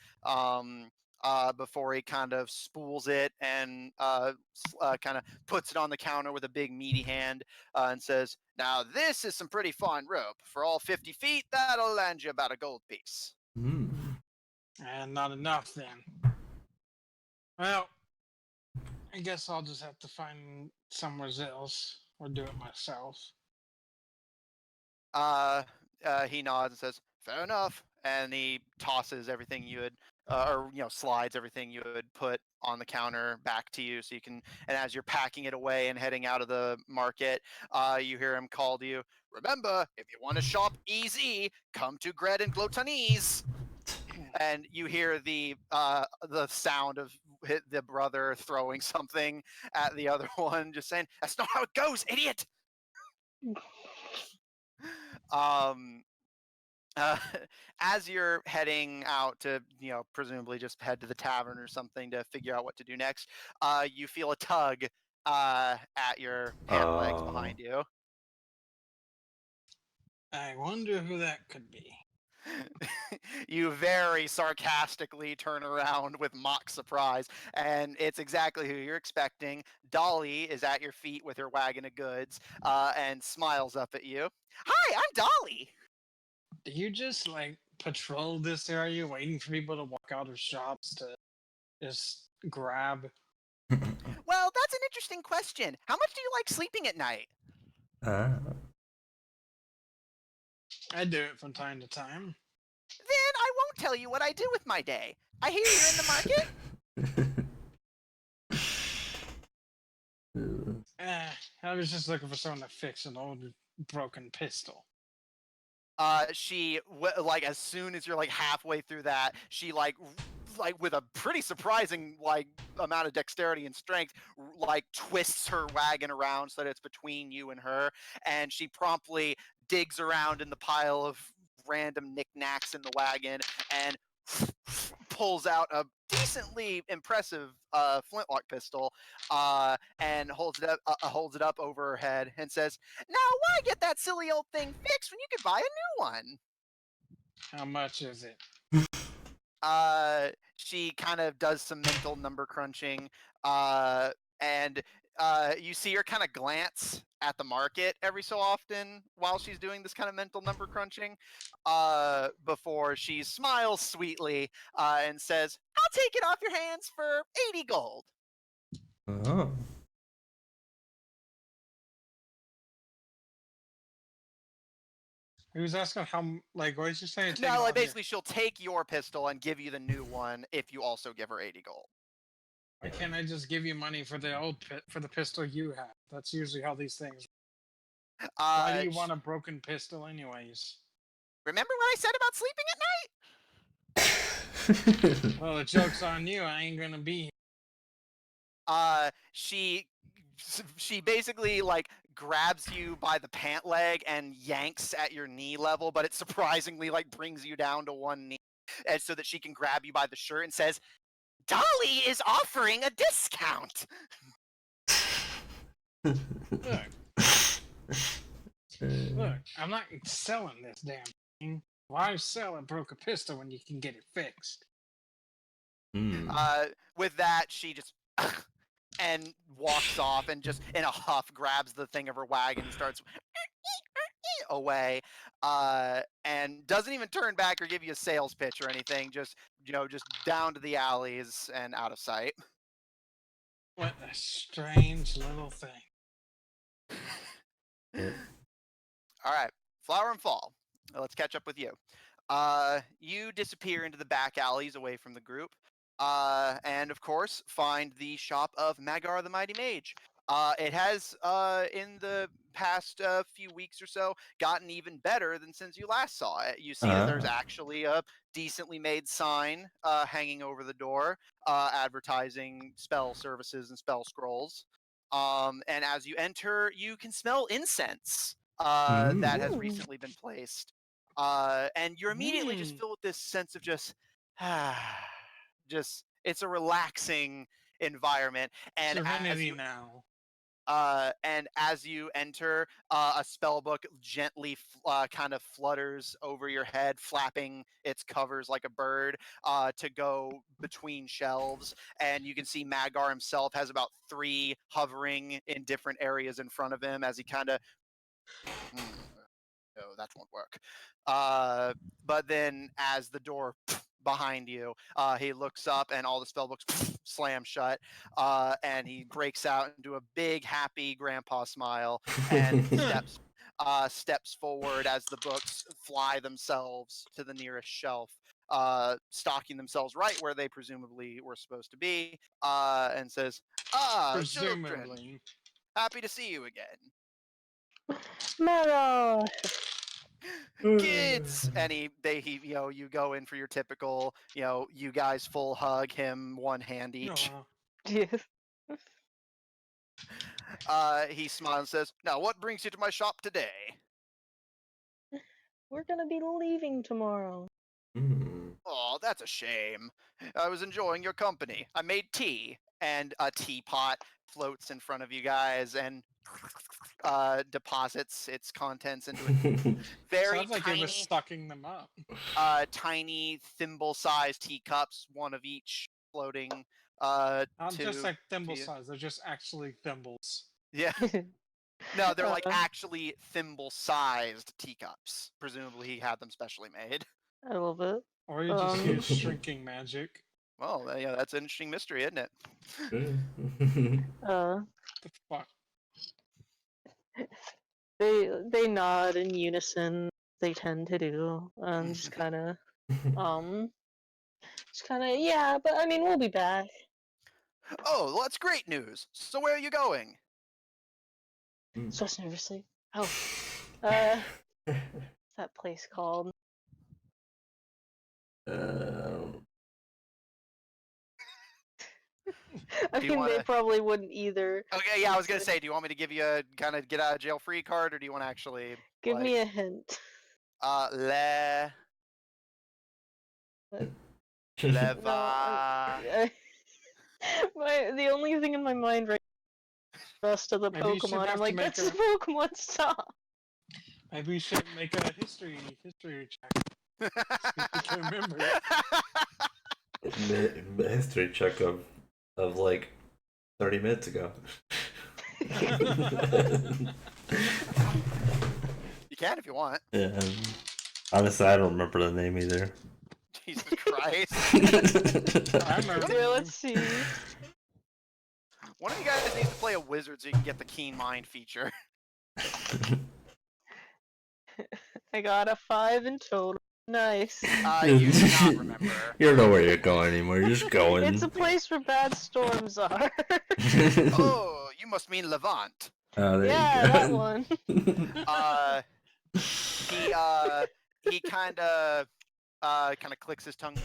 [SPEAKER 1] Before he kind of spools it and kind of puts it on the counter with a big meaty hand, and says, "Now this is some pretty fine rope. For all 50 feet, that'll land you about a gold piece."
[SPEAKER 2] And not enough then. Well, I guess I'll just have to find somewhere else or do it myself.
[SPEAKER 1] He nods and says, "Fair enough," and he tosses everything you had, or slides everything you had put on the counter back to you, so you can. And as you're packing it away and heading out of the market, you hear him call to you. "Remember, if you want to shop easy, come to Gred and Glotanese." And you hear the sound of the brother throwing something at the other one, just saying, "That's not how it goes, idiot." um uh, as you're heading out to presumably just head to the tavern or something to figure out what to do next, you feel a tug at your pant legs behind you.
[SPEAKER 2] I wonder who that could be.
[SPEAKER 1] You very sarcastically turn around with mock surprise, and it's exactly who you're expecting. Dolly is at your feet with her wagon of goods, and smiles up at you. "Hi, I'm Dolly."
[SPEAKER 2] Do you just like patrol this area waiting for people to walk out of shops to just grab?
[SPEAKER 1] Well, that's an interesting question. How much do you like sleeping at night?
[SPEAKER 2] I do it from time to time.
[SPEAKER 1] Then I won't tell you what I do with my day. I hear you're in the market.
[SPEAKER 2] I was just looking for someone to fix an old broken pistol.
[SPEAKER 1] She like as soon as you're like halfway through that, she like with a pretty surprising like amount of dexterity and strength, like twists her wagon around so that it's between you and her, and she promptly digs around in the pile of random knickknacks in the wagon and pulls out a decently impressive flintlock pistol and holds it up over her head and says, "Now why get that silly old thing fixed when you could buy a new one?"
[SPEAKER 2] How much is it?
[SPEAKER 1] She kind of does some mental number crunching, and you see her kind of glance at the market every so often while she's doing this kind of mental number crunching, before she smiles sweetly and says, "I'll take it off your hands for 80 gold."
[SPEAKER 3] Oh.
[SPEAKER 2] He was asking how, like, what is she saying? Take it
[SPEAKER 1] No, like
[SPEAKER 2] off your-
[SPEAKER 1] basically she'll take your pistol and give you the new one if you also give her 80 gold.
[SPEAKER 2] Why can't I just give you money for the old for the pistol you have? That's usually how these things. Why do you want a broken pistol, anyways?
[SPEAKER 1] Remember what I said about sleeping at night?
[SPEAKER 2] Well, the joke's on you. I ain't gonna be here.
[SPEAKER 1] She basically like grabs you by the pant leg and yanks at your knee level, but it surprisingly like brings you down to one knee, and so that she can grab you by the shirt and says, "Dolly is offering a discount."
[SPEAKER 2] Look, look, I'm not selling this damn thing. Why sell a broken pistol when you can get it fixed?
[SPEAKER 1] With that, she just and walks off and just in a huff grabs the thing of her wagon and starts away, and doesn't even turn back or give you a sales pitch or anything. Just just down to the alleys and out of sight.
[SPEAKER 2] What a strange little thing.
[SPEAKER 1] All right, Flower and Fall. Let's catch up with you. You disappear into the back alleys away from the group, and of course find the shop of Magar the Mighty Mage. It has, in the past few weeks or so, gotten even better than since you last saw it. You see that there's actually a decently made sign hanging over the door, advertising spell services and spell scrolls. And as you enter, you can smell incense that has recently been placed. And you're immediately just filled with this sense of just it's a relaxing environment. And
[SPEAKER 2] Serenity now.
[SPEAKER 1] and as you enter, a spell book gently kind of flutters over your head, flapping its covers like a bird to go between shelves. And you can see Magar himself has about 3 hovering in different areas in front of him as he kind of, no, that won't work. But then as the door behind you, he looks up and all the spell books slam shut, and he breaks out into a big happy grandpa smile and steps forward as the books fly themselves to the nearest shelf, stocking themselves right where they presumably were supposed to be, and says, children,
[SPEAKER 2] Presumably.
[SPEAKER 1] happy to see you again.
[SPEAKER 4] Meadow!
[SPEAKER 1] Kids, and he you go in for your typical, you guys full hug, him one hand each.
[SPEAKER 4] Yes.
[SPEAKER 1] He smiles and says, "Now what brings you to my shop today?"
[SPEAKER 4] We're gonna be leaving tomorrow.
[SPEAKER 1] "Oh, that's a shame. I was enjoying your company. I made tea." And a teapot floats in front of you guys and deposits its contents into a very
[SPEAKER 2] Sounds like
[SPEAKER 1] tiny,
[SPEAKER 2] it was sucking them up.
[SPEAKER 1] tiny thimble-sized teacups, one of each, floating.
[SPEAKER 2] Not just like thimble size; they're just actually thimbles.
[SPEAKER 1] Yeah. No, they're like actually thimble-sized teacups. Presumably, he had them specially made.
[SPEAKER 4] I love it.
[SPEAKER 2] Or you just use shrinking magic.
[SPEAKER 1] Well, yeah, that's an interesting mystery, isn't it?
[SPEAKER 2] The fuck?
[SPEAKER 4] They nod in unison. They tend to do, and just kind of It's kind of yeah, but I mean we'll be back.
[SPEAKER 1] Oh, well, that's great news. So where are you going?
[SPEAKER 4] Swiss University. Oh, what's that place called? I
[SPEAKER 1] Do you
[SPEAKER 4] mean, they
[SPEAKER 1] wanna-
[SPEAKER 4] probably wouldn't either.
[SPEAKER 1] Okay, yeah, I was gonna
[SPEAKER 4] Honestly.
[SPEAKER 1] say, do you want me to give you a kind of get out of jail free card, or do you want to actually
[SPEAKER 4] Give
[SPEAKER 1] like,
[SPEAKER 4] me a hint.
[SPEAKER 1] le
[SPEAKER 4] But
[SPEAKER 1] leva?
[SPEAKER 4] no, the only thing in my mind right now is the rest of the
[SPEAKER 2] Maybe you should
[SPEAKER 4] Pokemon. I'm
[SPEAKER 2] have to
[SPEAKER 4] like,
[SPEAKER 2] make
[SPEAKER 4] that's
[SPEAKER 2] a.
[SPEAKER 4] the Pokemon stop.
[SPEAKER 2] Maybe you should make a history check. See if you can remember.
[SPEAKER 3] History check of like 30 minutes ago.
[SPEAKER 1] You can if you want.
[SPEAKER 3] Yeah. Honestly, I don't remember the name either.
[SPEAKER 1] Jesus Christ.
[SPEAKER 2] I remember.
[SPEAKER 4] Yeah, let's see.
[SPEAKER 1] One of you guys needs to play a wizard so you can get the keen mind feature.
[SPEAKER 4] I got a 5 in total. Nice.
[SPEAKER 1] You do not remember.
[SPEAKER 3] You don't know where you're going anymore. You're just going.
[SPEAKER 4] It's a place where bad storms are.
[SPEAKER 1] Oh, you must mean Levant.
[SPEAKER 3] Oh, there
[SPEAKER 4] yeah,
[SPEAKER 3] you go.
[SPEAKER 4] that one.
[SPEAKER 1] He kind of clicks his tongue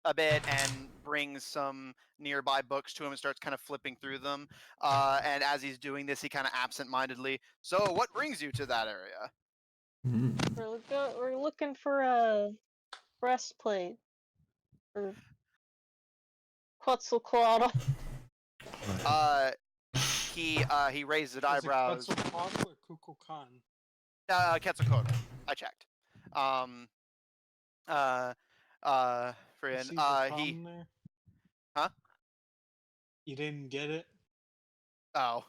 [SPEAKER 1] a bit and brings some nearby books to him and starts kind of flipping through them. And as he's doing this, he kind of absent-mindedly. So, what brings you to that area?
[SPEAKER 4] We're looking for a breastplate for Quetzalcoatl.
[SPEAKER 1] He raises his eyebrows.
[SPEAKER 2] Is it Quetzalcoatl or Kukulkan?
[SPEAKER 1] Quetzalcoatl. I checked.
[SPEAKER 2] You see
[SPEAKER 1] Friend.
[SPEAKER 2] the
[SPEAKER 1] He.
[SPEAKER 2] problem there?
[SPEAKER 1] Huh?
[SPEAKER 2] You didn't get it?
[SPEAKER 1] Oh.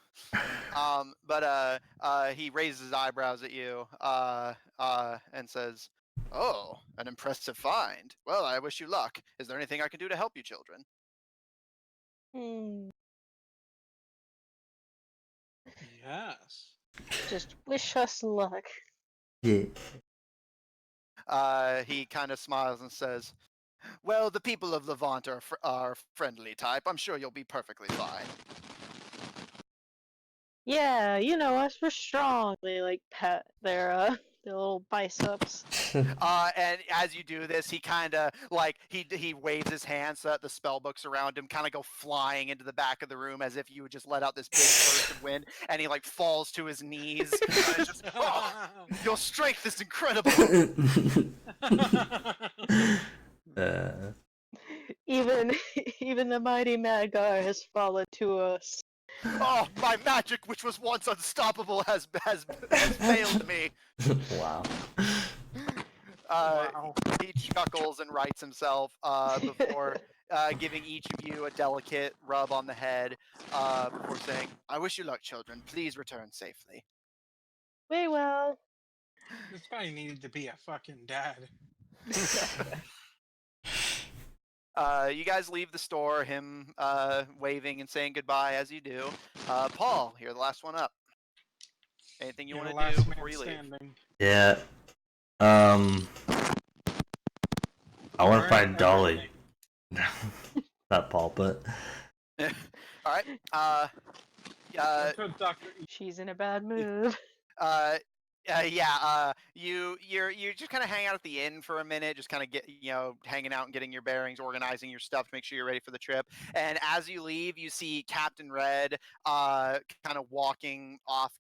[SPEAKER 1] He raises his eyebrows at you, and says, "Oh, an impressive find. Well, I wish you luck. Is there anything I can do to help you, children?"
[SPEAKER 2] Yes.
[SPEAKER 4] Just wish us luck.
[SPEAKER 3] Yeah.
[SPEAKER 1] He kind of smiles and says, "Well, the people of Levant are friendly type. I'm sure you'll be perfectly fine."
[SPEAKER 4] Yeah, you know us, we're strong. They like pat their little biceps.
[SPEAKER 1] And as you do this, he kind of like he waves his hands so that the spell books around him kind of go flying into the back of the room as if you would just let out this big burst of wind, and he like falls to his knees. And it's just, "Oh, your strength is incredible."
[SPEAKER 4] Even the mighty Madgar has fallen to us.
[SPEAKER 1] Oh, my magic, which was once unstoppable, has failed me.
[SPEAKER 3] Wow.
[SPEAKER 2] Wow.
[SPEAKER 1] He chuckles and rights himself before giving each of you a delicate rub on the head before saying, "I wish you luck, children. Please return safely."
[SPEAKER 4] We will.
[SPEAKER 2] This guy needed to be a fucking dad.
[SPEAKER 1] You guys leave the store, him waving and saying goodbye as you do. Paul, you're the last one up. Anything you
[SPEAKER 2] You're the
[SPEAKER 1] want to
[SPEAKER 2] last
[SPEAKER 1] do before
[SPEAKER 2] man
[SPEAKER 1] you leave?
[SPEAKER 2] standing.
[SPEAKER 3] Yeah. I want to find Dolly. Not Paul, but.
[SPEAKER 1] All right.
[SPEAKER 2] That's Dr.
[SPEAKER 4] She's in a bad mood.
[SPEAKER 1] You're just kind of hang out at the inn for a minute, just kind of hanging out and getting your bearings, organizing your stuff to make sure you're ready for the trip. And as you leave, you see Captain Red kind of walking off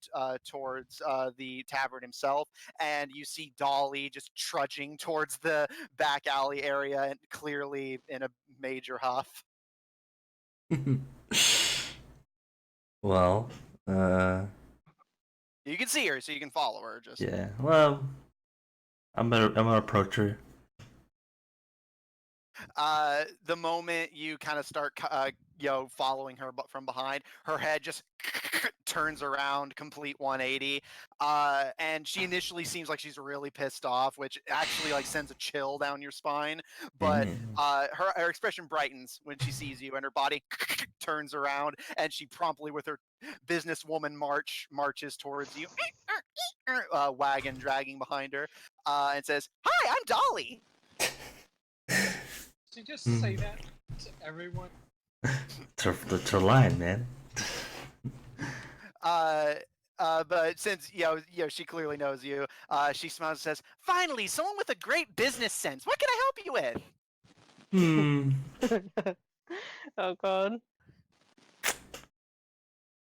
[SPEAKER 1] towards the tavern himself, and you see Dolly just trudging towards the back alley area, and clearly in a major huff.
[SPEAKER 3] Well,
[SPEAKER 1] You can see her, so you can follow her. Just
[SPEAKER 3] yeah. Well, I'm gonna approach her.
[SPEAKER 1] The moment you kind of start, following her from behind, her head just turns around, complete 180, and she initially seems like she's really pissed off, which actually like sends a chill down your spine. But her expression brightens when she sees you, and her body turns around, and she promptly, with her businesswoman marches towards you, wagon dragging behind her, and says, "Hi, I'm Dolly."
[SPEAKER 2] you just say that to everyone?
[SPEAKER 3] It's her line, man.
[SPEAKER 1] But since she clearly knows you, she smiles and says, "Finally, someone with a great business sense. What can I help you with?"
[SPEAKER 4] Oh god.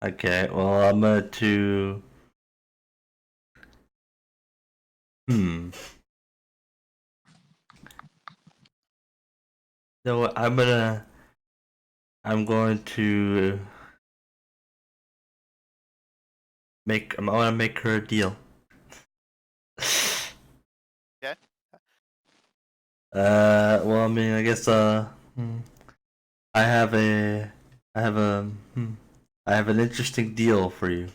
[SPEAKER 3] Okay, well, I'm going to. You know what? I'm going to I'm gonna make her a deal.
[SPEAKER 1] Okay.
[SPEAKER 3] Well, I mean, I guess, I have a, I have a, I have an interesting deal for you.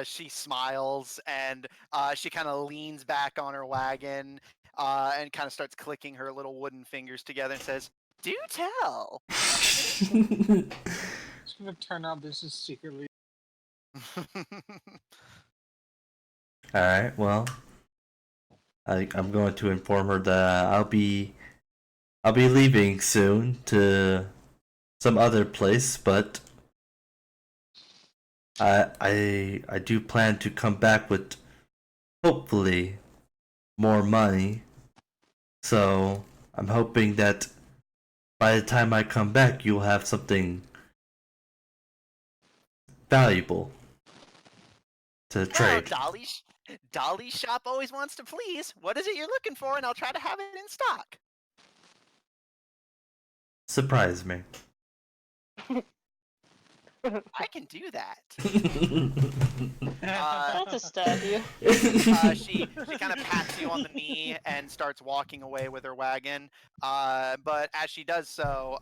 [SPEAKER 1] She smiles and she kind of leans back on her wagon and kind of starts clicking her little wooden fingers together and says, "Do tell."
[SPEAKER 2] It's gonna turn out this is secretly.
[SPEAKER 3] Alright, well, I'm going to inform her that I'll be leaving soon to some other place, but I do plan to come back with hopefully more money. So I'm hoping that by the time I come back, you'll have something valuable to trade.
[SPEAKER 1] Dolly's shop always wants to please. What is it you're looking for? And I'll try to have it in stock.
[SPEAKER 3] Surprise me.
[SPEAKER 1] I can do that.
[SPEAKER 4] That's a stab you.
[SPEAKER 1] She kind of pats you on the knee and starts walking away with her wagon. But as she does so,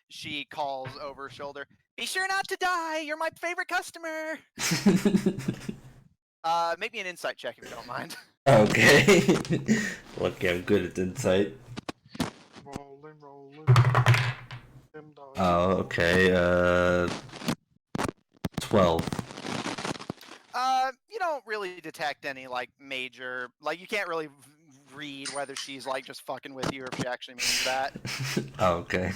[SPEAKER 1] she calls over her shoulder, "Be sure not to die. You're my favorite customer." Make me an insight check if you don't mind.
[SPEAKER 3] Okay. Lucky I'm good at insight.
[SPEAKER 2] Rolling.
[SPEAKER 3] Oh, okay. 12.
[SPEAKER 1] You don't really detect any major you can't really read whether she's just fucking with you or if she actually means that.
[SPEAKER 3] Oh, okay.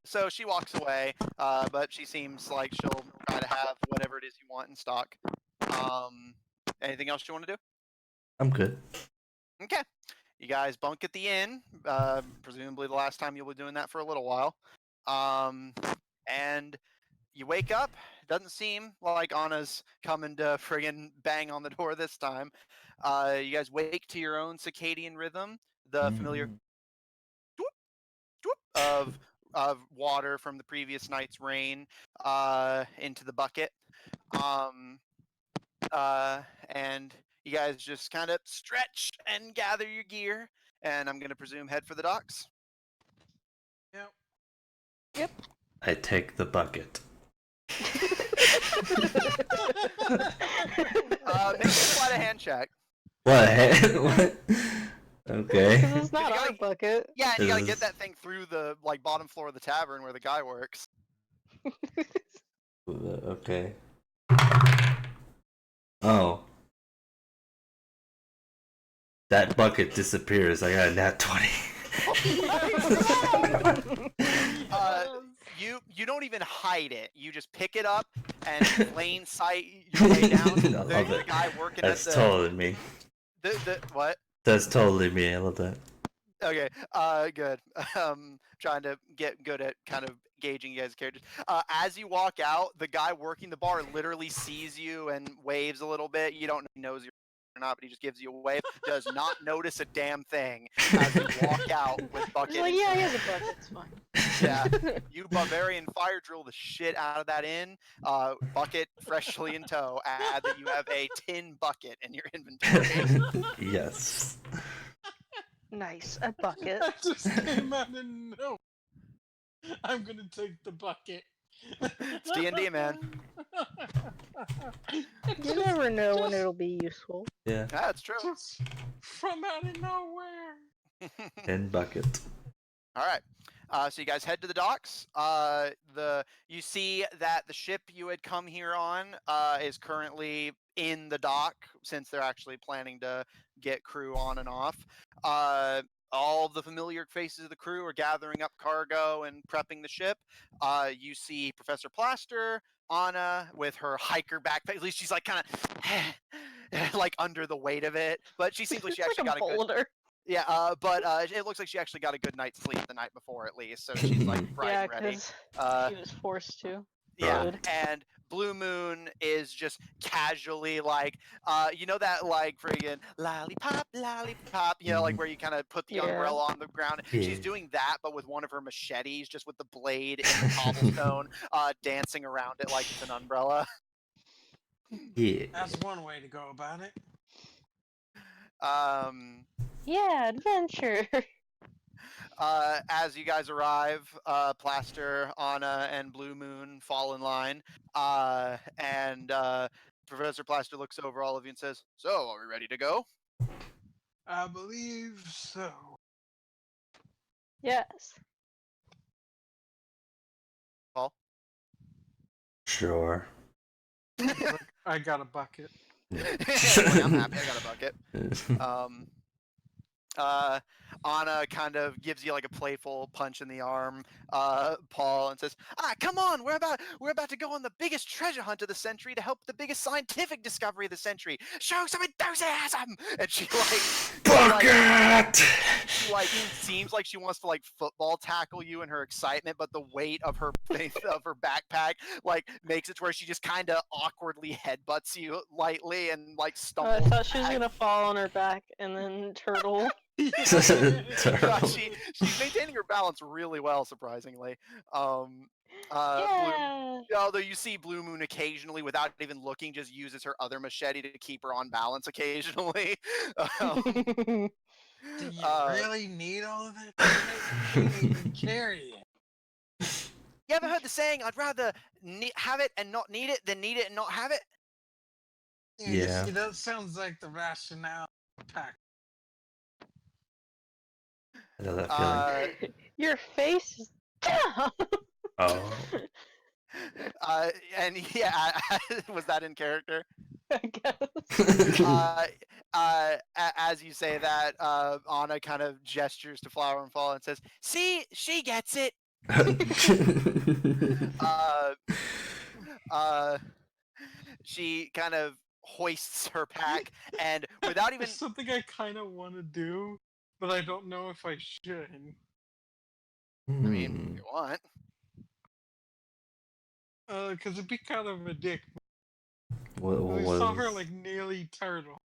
[SPEAKER 1] So she walks away, but she seems like she'll try to have whatever it is you want in stock. Anything else you want to do?
[SPEAKER 3] I'm good.
[SPEAKER 1] Okay. You guys bunk at the inn, presumably the last time you'll be doing that for a little while. And you wake up. It doesn't seem like Anna's coming to friggin' bang on the door this time. You guys wake to your own circadian rhythm, the familiar doop, doop of water from the previous night's rain into the bucket. And you guys just kind of stretch and gather your gear, and I'm going to presume head for the docks.
[SPEAKER 2] Yep.
[SPEAKER 3] I take the bucket.
[SPEAKER 1] Make a sleight of hand check.
[SPEAKER 3] What? What? Okay.
[SPEAKER 4] Because it's not our bucket.
[SPEAKER 1] Yeah, and you gotta
[SPEAKER 3] Is-
[SPEAKER 1] get that thing through the bottom floor of the tavern where the guy works.
[SPEAKER 3] Okay. Oh. That bucket disappears. I got a nat 20.
[SPEAKER 1] You don't even hide it. You just pick it up and plain sight your way down.
[SPEAKER 3] I love
[SPEAKER 1] The
[SPEAKER 3] it.
[SPEAKER 1] guy working
[SPEAKER 3] That's
[SPEAKER 1] at the
[SPEAKER 3] totally me.
[SPEAKER 1] what?
[SPEAKER 3] That's totally me. I love that.
[SPEAKER 1] Okay, good. Trying to get good at kind of gauging you guys' characters. As you walk out, the guy working the bar literally sees you and waves a little bit. You don't know if he knows you or not, but he just gives you a wave. Does not notice a damn thing as you walk out with bucket.
[SPEAKER 4] He's like, yeah, he has a bucket. It's fine.
[SPEAKER 1] Yeah, you barbarian fire drill the shit out of that inn. Bucket freshly in tow. Add that you have a tin bucket in your inventory.
[SPEAKER 3] Yes.
[SPEAKER 4] Nice, a bucket.
[SPEAKER 2] That just came out of nowhere. I'm gonna take the bucket.
[SPEAKER 1] It's D&D, man.
[SPEAKER 4] You never know when it'll be useful.
[SPEAKER 3] Yeah.
[SPEAKER 1] That's true.
[SPEAKER 2] Just from out of nowhere.
[SPEAKER 3] 10 bucket.
[SPEAKER 1] All right. So you guys head to the docks. You see that the ship you had come here on is currently in the dock since they're actually planning to get crew on and off. All of the familiar faces of the crew are gathering up cargo and prepping the ship. You see Professor Plaster, Anna with her hiker backpack. At least she's like kind of like under the weight of it, but she seems like she
[SPEAKER 4] It's
[SPEAKER 1] actually
[SPEAKER 4] like
[SPEAKER 1] got a good.
[SPEAKER 4] boulder.
[SPEAKER 1] Yeah, but it looks like she actually got a good night's sleep the night before at least, so she's like bright
[SPEAKER 4] Yeah,
[SPEAKER 1] and ready.
[SPEAKER 4] because
[SPEAKER 1] Uh,
[SPEAKER 4] she was forced to.
[SPEAKER 1] yeah,
[SPEAKER 4] Good.
[SPEAKER 1] and Blue Moon is just casually like, you know that like friggin' lollipop, lollipop, you know, like where you kind of put the
[SPEAKER 4] Yeah.
[SPEAKER 1] umbrella on the ground.
[SPEAKER 3] Yeah.
[SPEAKER 1] She's doing that, but with one of her machetes, just with the blade in the cobblestone, dancing around it like it's an umbrella.
[SPEAKER 3] Yeah.
[SPEAKER 2] That's one way to go about it.
[SPEAKER 4] Yeah, adventure.
[SPEAKER 1] As you guys arrive, Plaster, Anna, and Blue Moon fall in line, and Professor Plaster looks over all of you and says, "So, are we ready to go?"
[SPEAKER 2] I believe so.
[SPEAKER 4] Yes.
[SPEAKER 1] Paul?
[SPEAKER 3] Sure.
[SPEAKER 2] Look, I got a bucket.
[SPEAKER 1] Like, I'm happy I got a bucket. Anna kind of gives you like a playful punch in the arm, Paul, and says, come on, we're about to go on the biggest treasure hunt of the century to help the biggest scientific discovery of the century. Show some enthusiasm!" And she
[SPEAKER 3] Bucket!
[SPEAKER 1] she like seems like she wants to like football tackle you in her excitement, but the weight of her of her backpack like makes it to where she just kind of awkwardly headbutts you lightly and like
[SPEAKER 4] I
[SPEAKER 1] stumbles.
[SPEAKER 4] thought she was
[SPEAKER 1] back.
[SPEAKER 4] gonna fall on her back and then turtle.
[SPEAKER 1] Yeah, she's maintaining her balance really well, surprisingly.
[SPEAKER 4] Yeah.
[SPEAKER 1] Although you see Blue Moon occasionally, without even looking, just uses her other machete to keep her on balance occasionally.
[SPEAKER 2] Do you really need all of it? You can't even carry it.
[SPEAKER 1] You ever heard the saying, "I'd rather have it and not need it than need it and not have it"?
[SPEAKER 3] Yeah.
[SPEAKER 2] See, that sounds like the rationale pack.
[SPEAKER 3] I know that feeling.
[SPEAKER 4] Your face is down.
[SPEAKER 3] Oh.
[SPEAKER 1] And yeah, was that in character?
[SPEAKER 4] I guess.
[SPEAKER 1] As you say that, Anna kind of gestures to Flower and Fall and says, "See, she gets it." She kind of hoists her pack, and without even
[SPEAKER 2] It's something I kind of want to do, but I don't know if I should.
[SPEAKER 1] I mean, if you want.
[SPEAKER 2] Because it'd be kind of a dick.
[SPEAKER 3] What
[SPEAKER 2] We
[SPEAKER 3] was?
[SPEAKER 2] saw her like nearly turtle.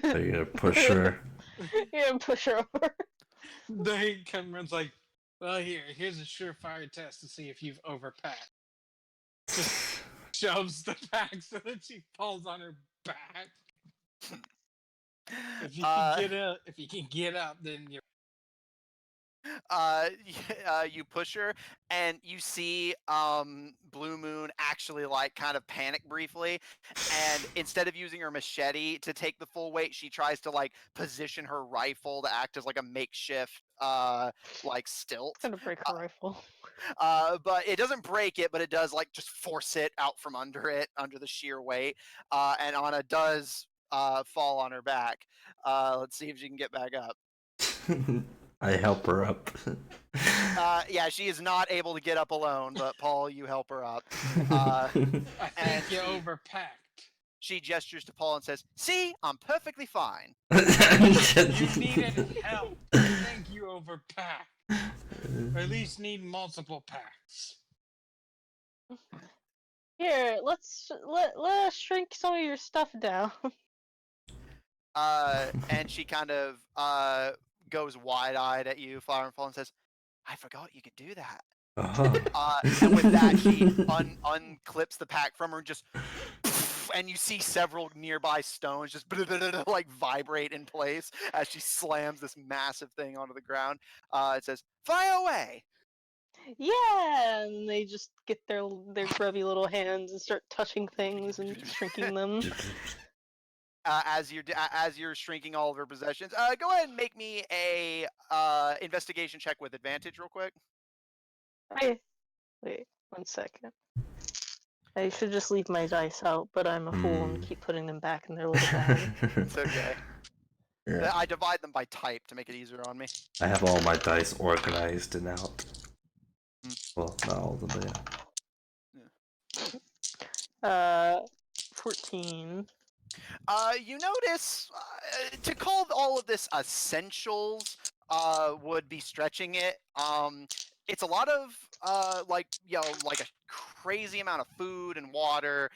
[SPEAKER 3] Are you gonna push her?
[SPEAKER 4] Yeah, push her over.
[SPEAKER 2] Then Cameron's like, "Well, here's a surefire test to see if you've overpacked." Just shoves the pack so that she falls on her back. If you can get up, then you're.
[SPEAKER 1] You push her, and you see Blue Moon actually like kind of panic briefly, and instead of using her machete to take the full weight, she tries to like position her rifle to act as like a makeshift like stilt.
[SPEAKER 4] Gonna break her rifle.
[SPEAKER 1] But it doesn't break it, but it does like just force it out from under it, under the sheer weight. And Anna does fall on her back. Let's see if she can get back up.
[SPEAKER 3] I help her up.
[SPEAKER 1] Yeah, she is not able to get up alone, but Paul, you help her up.
[SPEAKER 2] I
[SPEAKER 1] and
[SPEAKER 2] think you overpacked.
[SPEAKER 1] She gestures to Paul and says, "See, I'm perfectly fine."
[SPEAKER 2] You needed help. I think you overpacked. Or at least need multiple packs.
[SPEAKER 4] Here, let us shrink some of your stuff down.
[SPEAKER 1] And she kind of goes wide-eyed at you, Flower and Fall, and says, "I forgot you could do that." And with that, she unclips the pack from her and just, and you see several nearby stones just like vibrate in place as she slams this massive thing onto the ground. It says, "Fire away!"
[SPEAKER 4] Yeah, and they just get their grubby little hands and start touching things and shrinking them.
[SPEAKER 1] as you're shrinking all of her possessions, go ahead and make me a investigation check with advantage, real quick.
[SPEAKER 4] Wait, 1 second. I should just leave my dice out, but I'm a fool and keep putting them back in their little bag.
[SPEAKER 1] It's okay.
[SPEAKER 3] Yeah.
[SPEAKER 1] I divide them by type to make it easier on me.
[SPEAKER 3] I have all my dice organized and out.
[SPEAKER 1] Hmm.
[SPEAKER 3] Well, not all of them, but yeah.
[SPEAKER 4] 14.
[SPEAKER 1] You notice to call all of this essentials would be stretching it. It's a lot of like like a crazy amount of food and water,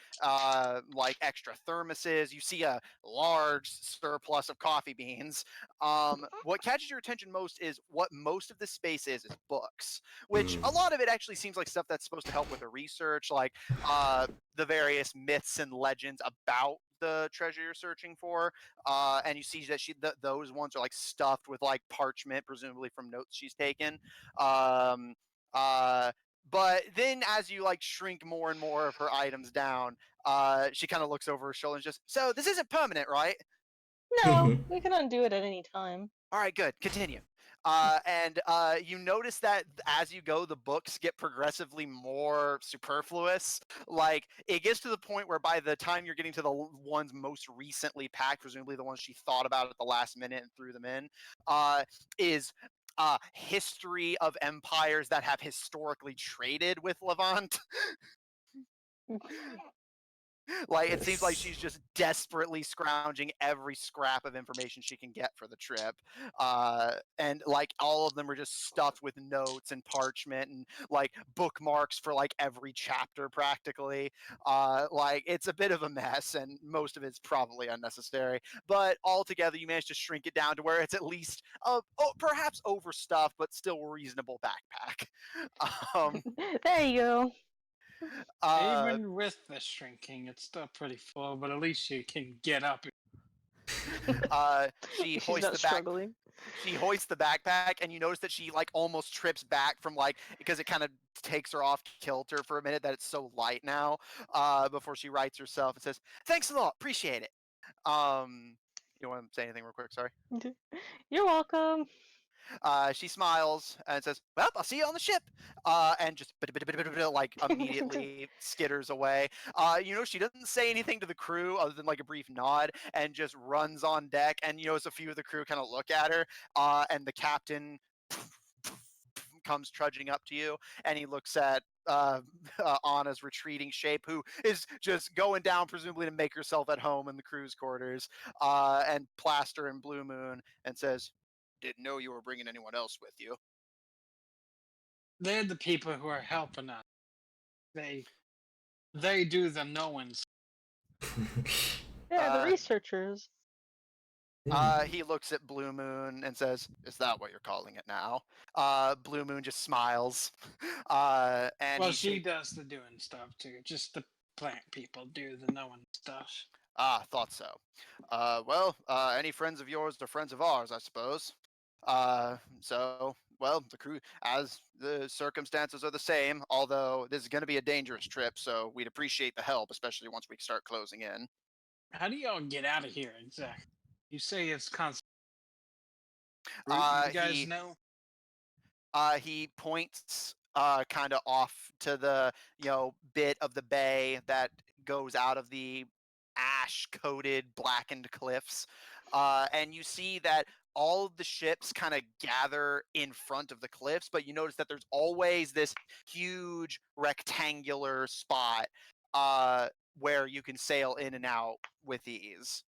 [SPEAKER 1] like extra thermoses. You see a large surplus of coffee beans. What catches your attention most is what most of this space is books, which a lot of it actually seems like stuff that's supposed to help with the research, like the various myths and legends about the treasure you're searching for, and you see that those ones are like stuffed with like parchment, presumably from notes she's taken. Um, but then as you like shrink more and more of her items down, she kind of looks over her shoulder and just, so this isn't permanent, right?
[SPEAKER 4] No, we can undo it at any time.
[SPEAKER 1] All right, good. Continue. And you notice that as you go, the books get progressively more superfluous. Like, it gets to the point where by the time you're getting to the ones most recently packed, presumably the ones she thought about at the last minute and threw them in, is history of empires that have historically traded with Levant. Like, it seems like she's just desperately scrounging every scrap of information she can get for the trip. And like all of them are just stuffed with notes and parchment and like bookmarks for like every chapter practically. Like, it's a bit of a mess, and most of it's probably unnecessary. But altogether, you managed to shrink it down to where it's at least perhaps overstuffed, but still reasonable backpack. Um,
[SPEAKER 4] There you go.
[SPEAKER 2] Even with the shrinking, it's still pretty full, but at least you can get up.
[SPEAKER 1] She
[SPEAKER 4] She's
[SPEAKER 1] hoists
[SPEAKER 4] not
[SPEAKER 1] the
[SPEAKER 4] struggling.
[SPEAKER 1] she hoists the backpack, and you notice that she like almost trips back from like, because it kind of takes her off kilter for a minute that it's so light now, before she rights herself and says, thanks a lot, appreciate it. You want to say anything real quick? Sorry.
[SPEAKER 4] You're welcome.
[SPEAKER 1] She smiles and says, well, I'll see you on the ship, and just like immediately skitters away. You know, she doesn't say anything to the crew other than like a brief nod, and just runs on deck. And you notice a few of the crew kind of look at her, and the captain comes trudging up to you, and he looks at Anna's retreating shape, who is just going down, presumably to make herself at home in the crew's quarters, and Plaster and Blue Moon, and says, didn't know you were bringing anyone else with you.
[SPEAKER 2] They're the people who are helping us. They do the knowings.
[SPEAKER 4] Yeah, the researchers.
[SPEAKER 1] He looks at Blue Moon and says, is that what you're calling it now? Blue Moon just smiles. And
[SPEAKER 2] Well, she does the doing stuff too. Just the plant people do the knowing stuff.
[SPEAKER 1] Thought so. Well, any friends of yours are friends of ours, I suppose. So, well, the crew, as the circumstances are the same, although this is going to be a dangerous trip, so we'd appreciate the help, especially once we start closing in.
[SPEAKER 2] How do y'all get out of here exactly? You say it's constant. You guys know?
[SPEAKER 1] He points kind of off to the bit of the bay that goes out of the ash-coated, blackened cliffs, and you see that all of the ships kind of gather in front of the cliffs, but you notice that there's always this huge rectangular spot where you can sail in and out with ease.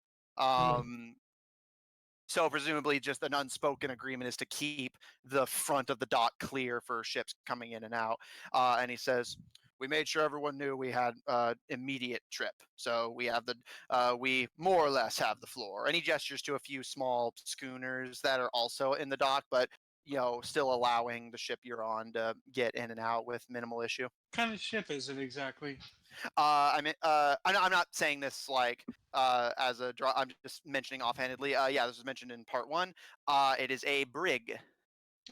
[SPEAKER 1] So presumably just an unspoken agreement is to keep the front of the dock clear for ships coming in and out. And he says, we made sure everyone knew we had immediate trip. So we more or less have the floor. And he gestures to a few small schooners that are also in the dock, but still allowing the ship you're on to get in and out with minimal issue.
[SPEAKER 2] What kind of ship is it exactly?
[SPEAKER 1] I'm not saying this like as a draw. I'm just mentioning offhandedly. Yeah, this was mentioned in part one. It is a brig.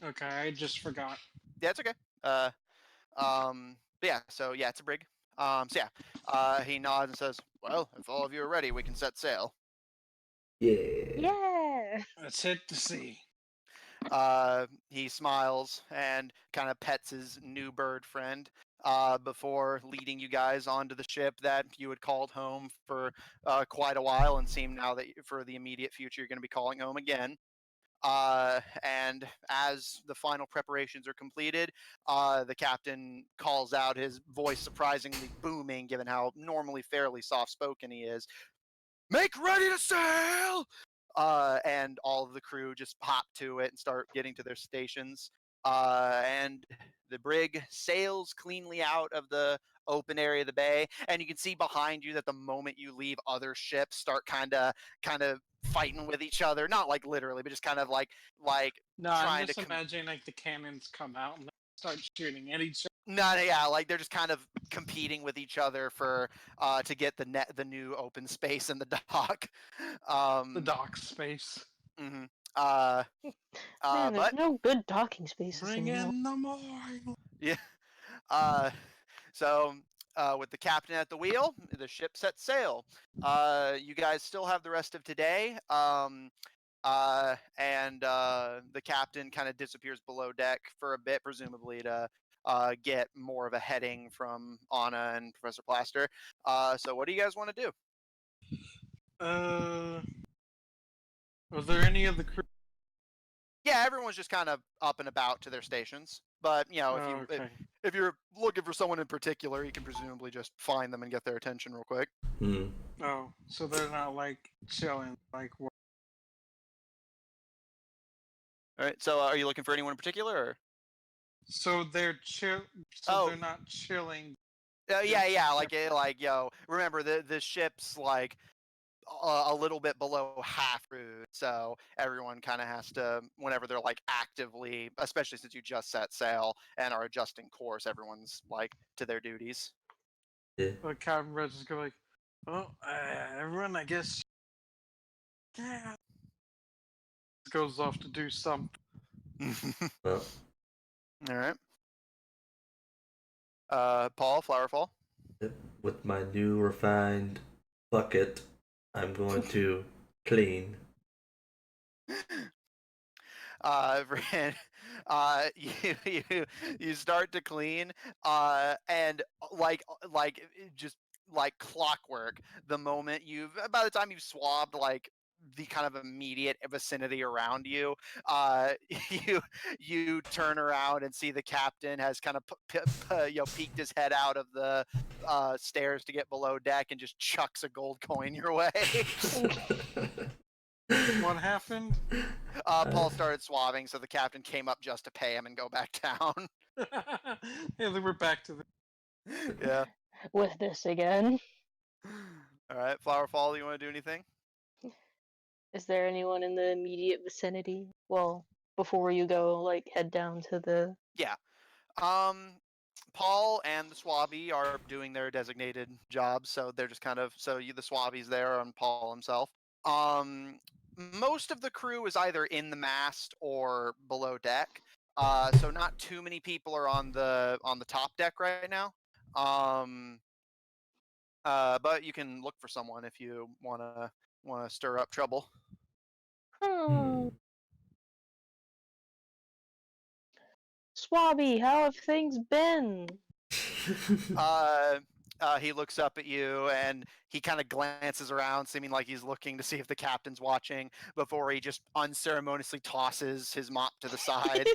[SPEAKER 2] Okay, I just forgot.
[SPEAKER 1] Yeah, it's okay. But yeah, so yeah, it's a brig. So yeah, he nods and says, "Well, if all of you are ready, we can set sail."
[SPEAKER 4] Yeah.
[SPEAKER 2] Let's hit the sea.
[SPEAKER 1] He smiles and kind of pets his new bird friend before leading you guys onto the ship that you had called home for quite a while and seem now that for the immediate future you're going to be calling home again. And as the final preparations are completed, the captain calls out, his voice surprisingly booming given how normally fairly soft spoken he is. Make ready to sail! And all of the crew just hop to it and start getting to their stations. And the brig sails cleanly out of the open area of the bay, and you can see behind you that the moment you leave, other ships start kind of fighting with each other. Not like literally, but just kind of like
[SPEAKER 2] No, I'm
[SPEAKER 1] trying to
[SPEAKER 2] just imagining like the cannons come out and start shooting at each
[SPEAKER 1] no, yeah, like they're just kind of competing with each other for to get the new open space in the dock.
[SPEAKER 2] the
[SPEAKER 1] Um,
[SPEAKER 2] dock space.
[SPEAKER 1] mhm. uh,
[SPEAKER 4] Man, there's
[SPEAKER 1] but
[SPEAKER 4] no good docking spaces
[SPEAKER 2] Bring
[SPEAKER 4] anymore.
[SPEAKER 2] in the morning.
[SPEAKER 1] yeah, uh, so with the captain at the wheel, the ship sets sail. You guys still have the rest of today. And the captain kind of disappears below deck for a bit, presumably to get more of a heading from Anna and Professor Plaster. So what do you guys want to do?
[SPEAKER 2] Was there any of the crew?
[SPEAKER 1] Yeah, everyone's just kind of up and about to their stations. But you know,
[SPEAKER 2] Oh, okay.
[SPEAKER 1] if you're looking for someone in particular, you can presumably just find them and get their attention real quick.
[SPEAKER 3] Hmm.
[SPEAKER 2] Oh, so they're not like chilling, like.
[SPEAKER 1] All right. So are you looking for anyone in particular? Or?
[SPEAKER 2] So they're chill. So
[SPEAKER 1] Oh,
[SPEAKER 2] they're not chilling.
[SPEAKER 1] yeah, yeah. Like yo, remember the ship's like a little bit below half crude, so everyone kind of has to, whenever they're like actively, especially since you just set sail and are adjusting course, everyone's like to their duties.
[SPEAKER 3] Yeah.
[SPEAKER 2] The cabin just go like, "Oh, everyone, I guess." Yeah. Goes off to do something.
[SPEAKER 3] Well,
[SPEAKER 1] All right. Paul, Flowerfall.
[SPEAKER 3] with my new refined bucket, I'm going to clean.
[SPEAKER 1] Fran, you start to clean, and just like clockwork. The moment by the time you've swabbed like the kind of immediate vicinity around you, uh, you you turn around and see the captain has kind of peeked his head out of the stairs to get below deck and just chucks a gold coin your way.
[SPEAKER 2] What happened?
[SPEAKER 1] Paul started swabbing, so the captain came up just to pay him and go back down.
[SPEAKER 2] Yeah, then we're back to the.
[SPEAKER 1] Yeah.
[SPEAKER 4] With this again.
[SPEAKER 1] All right, Flowerfall, do you want to do anything?
[SPEAKER 4] Is there anyone in the immediate vicinity? Well, before you go, like, head down to the.
[SPEAKER 1] Yeah. Um, Paul and the Swabby are doing their designated jobs, so they're just kind of the Swabby's there and Paul himself. Um, Most of the crew is either in the mast or below deck. So not too many people are on the top deck right now. Um, but you can look for someone if you wanna stir up trouble.
[SPEAKER 4] Hmm.
[SPEAKER 3] Hmm.
[SPEAKER 4] Swabby, how have things been?
[SPEAKER 1] Uh, he looks up at you and he kind of glances around, seeming like he's looking to see if the captain's watching before he just unceremoniously tosses his mop to the side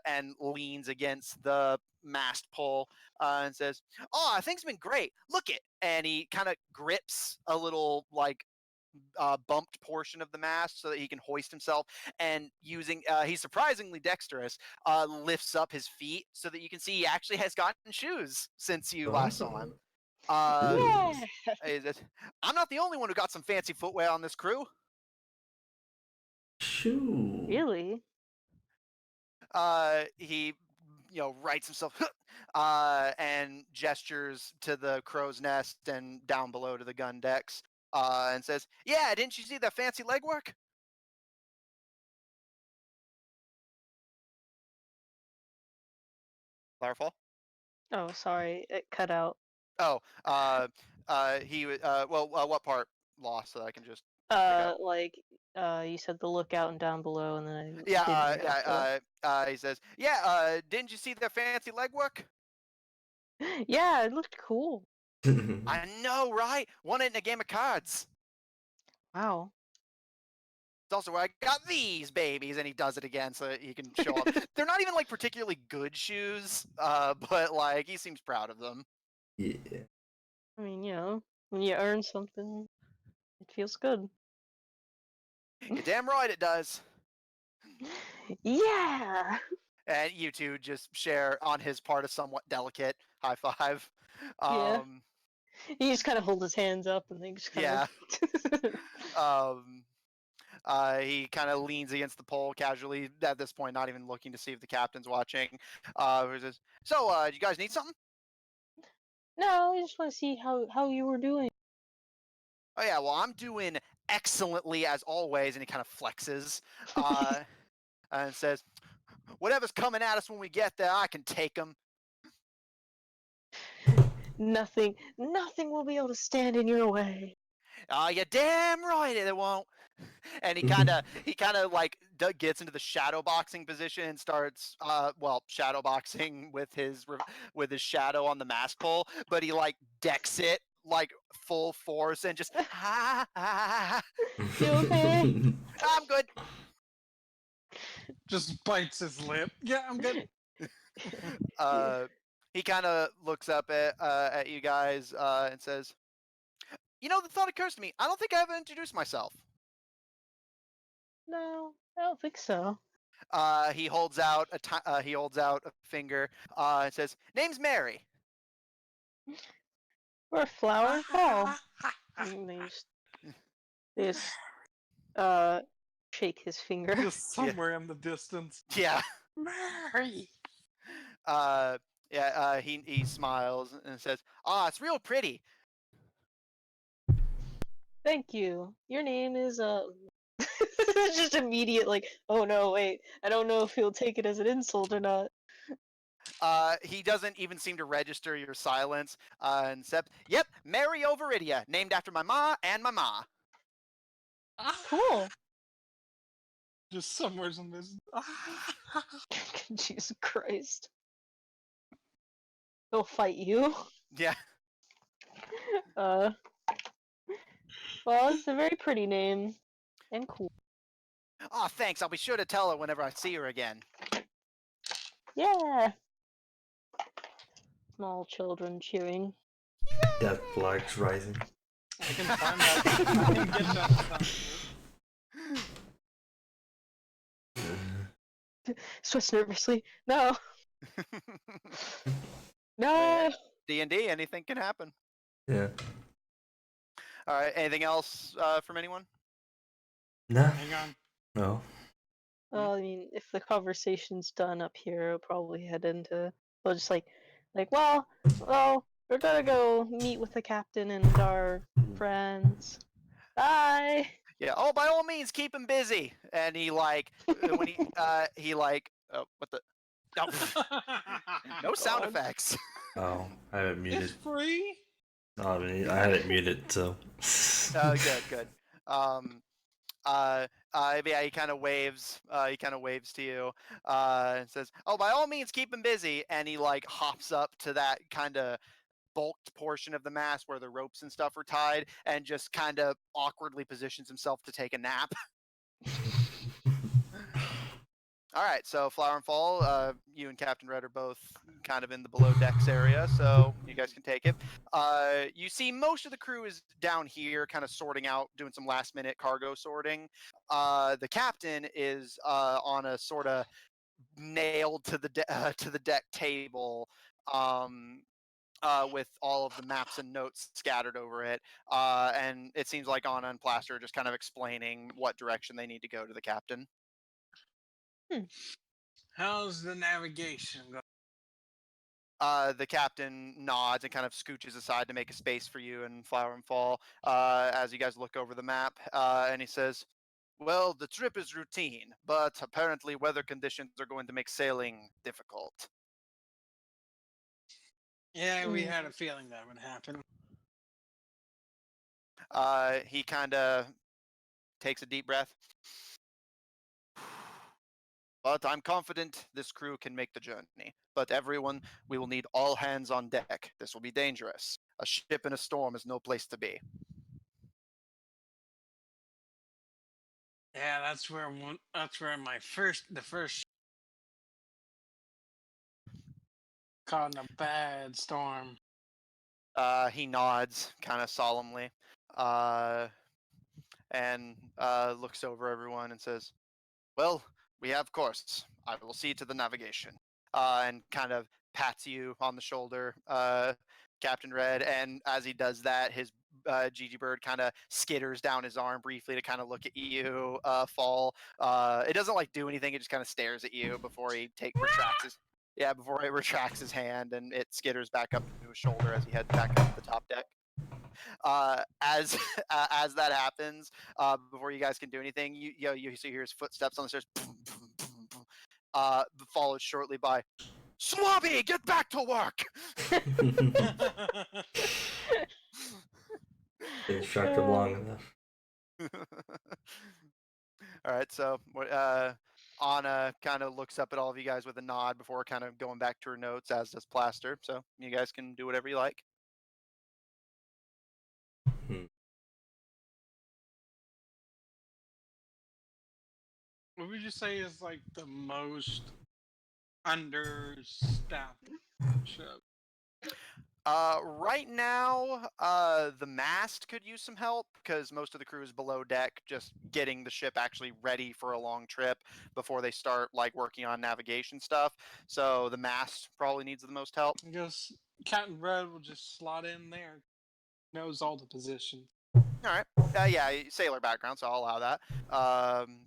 [SPEAKER 1] and leans against the mast pole and says, "Oh, things been great. Look it!" And he kind of grips a little like bumped portion of the mast so that he can hoist himself, and using he's surprisingly dexterous, lifts up his feet so that you can see he actually has gotten shoes since you last saw him. uh,
[SPEAKER 3] Ooh.
[SPEAKER 4] Yeah.
[SPEAKER 1] I'm not the only one who got some fancy footwear on this crew.
[SPEAKER 3] Shoo.
[SPEAKER 4] Really?
[SPEAKER 1] He writes himself and gestures to the crow's nest and down below to the gun decks, and says, "Yeah, didn't you see that fancy legwork?" Firefall.
[SPEAKER 4] Oh, sorry, it cut out.
[SPEAKER 1] Oh, he well, what part lost so that I can just
[SPEAKER 4] You said the lookout and down below, and then I
[SPEAKER 1] Yeah,
[SPEAKER 4] didn't hear after
[SPEAKER 1] he says, yeah, didn't you see their fancy legwork?
[SPEAKER 4] that. Yeah, it looked cool.
[SPEAKER 1] I know, right? Won it in a game of cards.
[SPEAKER 4] Wow.
[SPEAKER 1] It's also where I got these babies, and he does it again so that he can show off. They're not even like particularly good shoes, but like he seems proud of them.
[SPEAKER 3] Yeah.
[SPEAKER 4] I mean, when you earn something, it feels good.
[SPEAKER 1] You're damn right it does.
[SPEAKER 4] Yeah.
[SPEAKER 1] And you two just share on his part a somewhat delicate high five.
[SPEAKER 4] Yeah. He just kind of holds his hands up and they just kind
[SPEAKER 1] Yeah.
[SPEAKER 4] of.
[SPEAKER 1] He kind of leans against the pole casually at this point, not even looking to see if the captain's watching. He says, so, do you guys need something?
[SPEAKER 4] No, I just want to see how you were doing.
[SPEAKER 1] Oh yeah, well I'm doing excellently as always, and he kind of flexes and says, "Whatever's coming at us when we get there, I can take them."
[SPEAKER 4] Nothing will be able to stand in your way.
[SPEAKER 1] You're damn right it won't. And he kind of like gets into the shadow boxing position and starts shadow boxing with his shadow on the mast pole, but he like decks it like full force and just
[SPEAKER 4] You okay?
[SPEAKER 1] I'm good.
[SPEAKER 2] Just bites his lip. Yeah, I'm good.
[SPEAKER 1] He kind of looks up at you guys and says, "You know, the thought occurs to me. I don't think I ever introduced myself."
[SPEAKER 4] No, I don't think so.
[SPEAKER 1] He holds out a finger and says, "Name's Mary."
[SPEAKER 4] Or Flower and Fall. And they just shake his finger.
[SPEAKER 2] Just somewhere in the distance.
[SPEAKER 1] Yeah.
[SPEAKER 2] Mary.
[SPEAKER 1] He smiles and says, "Ah, it's real pretty."
[SPEAKER 4] Thank you. Your name is just immediate like, oh no, wait. I don't know if he'll take it as an insult or not.
[SPEAKER 1] He doesn't even seem to register your silence and said, "Yep, Mary Overidia, named after my ma and my ma."
[SPEAKER 4] Cool.
[SPEAKER 2] Just somewhere in this.
[SPEAKER 4] Jesus Christ. He'll fight you.
[SPEAKER 1] Yeah.
[SPEAKER 4] Well, it's a very pretty name. And cool.
[SPEAKER 1] Oh, thanks. I'll be sure to tell her whenever I see her again.
[SPEAKER 4] Yeah. Small children cheering.
[SPEAKER 3] Death flags rising.
[SPEAKER 2] I can find that. I can get that sound.
[SPEAKER 4] Swiss nervously. No. No.
[SPEAKER 1] D&D, anything can happen.
[SPEAKER 3] Yeah.
[SPEAKER 1] All right. Anything else from anyone?
[SPEAKER 3] No.
[SPEAKER 2] Hang on.
[SPEAKER 3] No.
[SPEAKER 4] Well, I mean, if the conversation's done up here, I'll probably head into. Well, just well, we're gonna go meet with the captain and our friends. Bye.
[SPEAKER 1] Yeah. Oh, by all means, keep him busy. And he like when he like what the no sound
[SPEAKER 4] God.
[SPEAKER 1] effects.
[SPEAKER 3] Oh, I have it
[SPEAKER 2] It's
[SPEAKER 3] muted.
[SPEAKER 2] free.
[SPEAKER 3] Oh, I mean, I had it muted, so.
[SPEAKER 1] Good. Yeah, he kind of waves. He kind of waves to you and says, "Oh, by all means, keep him busy." And he like hops up to that kind of bulked portion of the mast where the ropes and stuff are tied, and just kind of awkwardly positions himself to take a nap. All right, so Flower and Fall, you and Captain Red are both kind of in the below decks area, so you guys can take it. You see most of the crew is down here, kind of sorting out, doing some last minute cargo sorting. The captain is on a sort of nailed to the deck table. With all of the maps and notes scattered over it, and it seems like Anna and Plaster are just kind of explaining what direction they need to go to the captain.
[SPEAKER 2] How's the navigation going?
[SPEAKER 1] The captain nods and kind of scooches aside to make a space for you and Flower and Fall as you guys look over the map, and he says, "Well, the trip is routine, but apparently weather conditions are going to make sailing difficult."
[SPEAKER 2] Yeah, we had a feeling that would happen.
[SPEAKER 1] He kind of takes a deep breath. But I'm confident this crew can make the journey. But everyone, we will need all hands on deck. This will be dangerous. A ship in a storm is no place to be.
[SPEAKER 2] Yeah, that's where the first caught in a bad storm.
[SPEAKER 1] He nods kind of solemnly, and looks over everyone and says, "Well, we have course. I will see to the navigation." And kind of pats you on the shoulder, Captain Red. And as he does that, his Gigi Bird kind of skitters down his arm briefly to kind of look at you, Fall. It doesn't like do anything. It just kind of stares at you before he before he retracts his hand, and it skitters back up to his shoulder as he heads back up to the top deck. As as that happens, before you guys can do anything, you hear his footsteps on the stairs. Followed shortly by, "Swabby, get back to work!"
[SPEAKER 3] Been distracted long enough.
[SPEAKER 1] All right, so Anna kind of looks up at all of you guys with a nod before kind of going back to her notes, as does Plaster. So you guys can do whatever you like.
[SPEAKER 2] What would you say is like the most understaffed ship?
[SPEAKER 1] Right now, the mast could use some help because most of the crew is below deck, just getting the ship actually ready for a long trip before they start like working on navigation stuff. So the mast probably needs the most help.
[SPEAKER 2] I guess Captain Red will just slot in there. Knows all the positions.
[SPEAKER 1] All right. Yeah, sailor background, so I'll allow that.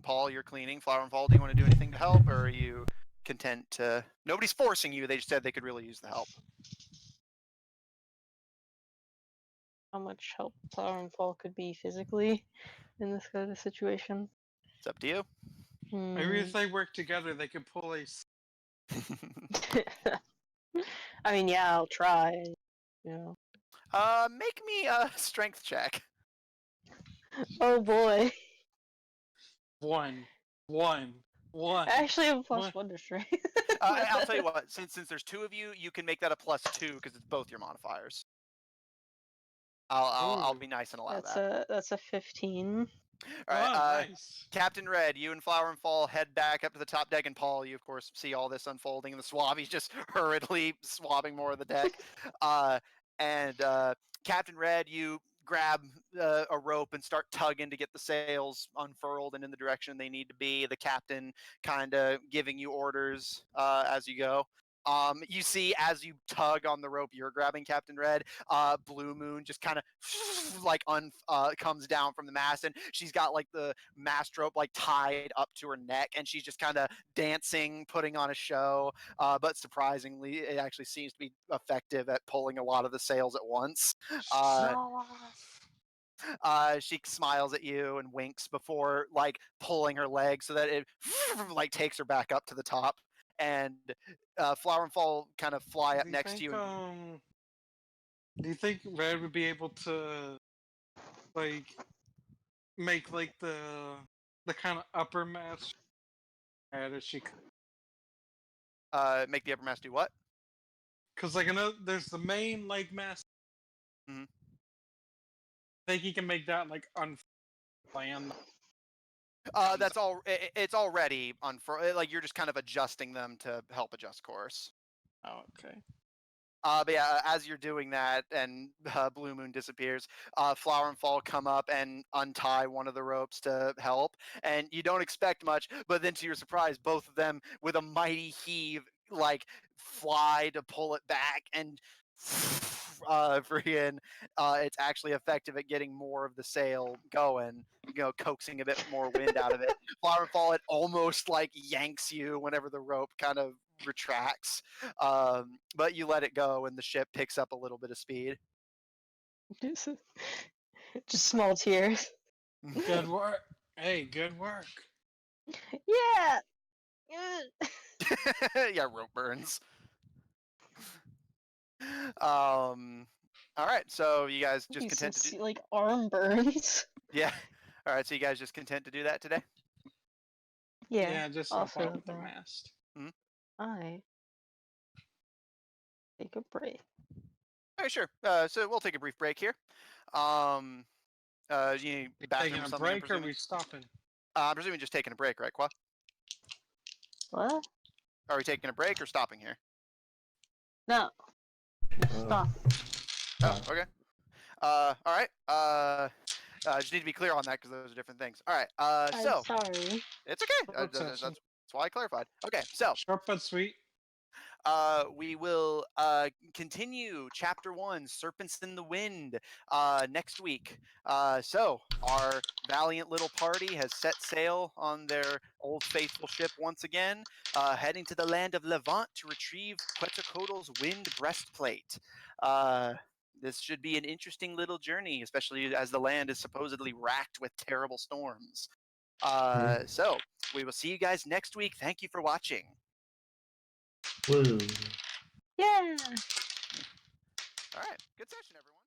[SPEAKER 1] Paul, you're cleaning. Flower and Fall, do you want to do anything to help, or are you content to? Nobody's forcing you. They just said they could really use the help.
[SPEAKER 4] How much help Flower and Fall could be physically in this kind of situation?
[SPEAKER 1] It's up to you.
[SPEAKER 2] Maybe if they work together, they could pull a.
[SPEAKER 4] I mean, yeah, I'll try. You know.
[SPEAKER 1] Make me a strength check.
[SPEAKER 4] Oh boy.
[SPEAKER 2] One.
[SPEAKER 4] I actually have a plus
[SPEAKER 2] One.
[SPEAKER 4] one to strength.
[SPEAKER 1] I'll tell you what. Since there's two of you, you can make that a +2 because it's both your modifiers. I'll be nice and allow that.
[SPEAKER 4] That's a 15.
[SPEAKER 1] All right.
[SPEAKER 2] Nice.
[SPEAKER 1] Captain Red, you and Flower and Fall head back up to the top deck, and Paul, you of course see all this unfolding, and the Swabby's just hurriedly swabbing more of the deck. And Captain Red, you grab a rope and start tugging to get the sails unfurled and in the direction they need to be. The captain kind of giving you orders as you go. You see as you tug on the rope you're grabbing, Captain Red, Blue Moon just kind of like comes down from the mast, and she's got like the mast rope like tied up to her neck, and she's just kind of dancing, putting on a show. But surprisingly, it actually seems to be effective at pulling a lot of the sails at once.
[SPEAKER 2] Show off.
[SPEAKER 1] She smiles at you and winks before like pulling her leg so that it like takes her back up to the top. And Flower and Fall kind of fly up next to you.
[SPEAKER 2] Do you think Red would be able to like make like the kind of upper mast as she could?
[SPEAKER 1] Make the upper mast do what?
[SPEAKER 2] Because like I know there's the main like mast.
[SPEAKER 1] Mhm.
[SPEAKER 2] I think he can make that like unplanned.
[SPEAKER 1] That's all. It's already like you're just kind of adjusting them to help adjust course.
[SPEAKER 2] Oh, okay.
[SPEAKER 1] But yeah, as you're doing that, and Blue Moon disappears, Flower and Fall come up and untie one of the ropes to help, and you don't expect much, but then to your surprise, both of them, with a mighty heave, like fly to pull it back, and freaking, it's actually effective at getting more of the sail going, coaxing a bit more wind out of it. Flower and Fall, it almost like yanks you whenever the rope kind of retracts, but you let it go and the ship picks up a little bit of speed.
[SPEAKER 4] Just small tears.
[SPEAKER 2] Good work. Hey, good work.
[SPEAKER 4] Yeah.
[SPEAKER 1] Yeah, rope burns. All right, so you guys just content to do,
[SPEAKER 4] like arm burns.
[SPEAKER 1] yeah. All right, so you guys just content to do that today?
[SPEAKER 4] Yeah.
[SPEAKER 2] just
[SPEAKER 4] I'll
[SPEAKER 2] help
[SPEAKER 4] say
[SPEAKER 2] out with the
[SPEAKER 4] that.
[SPEAKER 2] mast.
[SPEAKER 4] I take a break.
[SPEAKER 1] All right, sure. So we'll take a brief break here. You need
[SPEAKER 2] We
[SPEAKER 1] bathroom
[SPEAKER 2] taking
[SPEAKER 1] or
[SPEAKER 2] a
[SPEAKER 1] something? I'm
[SPEAKER 2] break or
[SPEAKER 1] presuming.
[SPEAKER 2] we stopping?
[SPEAKER 1] I'm presuming just taking a break, right, Qua?
[SPEAKER 4] What?
[SPEAKER 1] Are we taking a break or stopping here?
[SPEAKER 4] No. Stop.
[SPEAKER 1] Oh, okay. All right. Just need to be clear on that because those are different things. All right.
[SPEAKER 4] I'm
[SPEAKER 1] So
[SPEAKER 4] sorry.
[SPEAKER 1] it's okay.
[SPEAKER 2] Short
[SPEAKER 1] That's
[SPEAKER 2] session.
[SPEAKER 1] why I clarified. Okay. So
[SPEAKER 2] Short but sweet.
[SPEAKER 1] we will continue chapter 1, Serpents in the Wind, next week. So our valiant little party has set sail on their old faithful ship once again, heading to the land of Levant to retrieve Quetzalcoatl's wind breastplate. This should be an interesting little journey, especially as the land is supposedly racked with terrible storms. So we will see you guys next week. Thank you for watching.
[SPEAKER 3] Woo.
[SPEAKER 4] Yeah.
[SPEAKER 1] All right. Good session, everyone.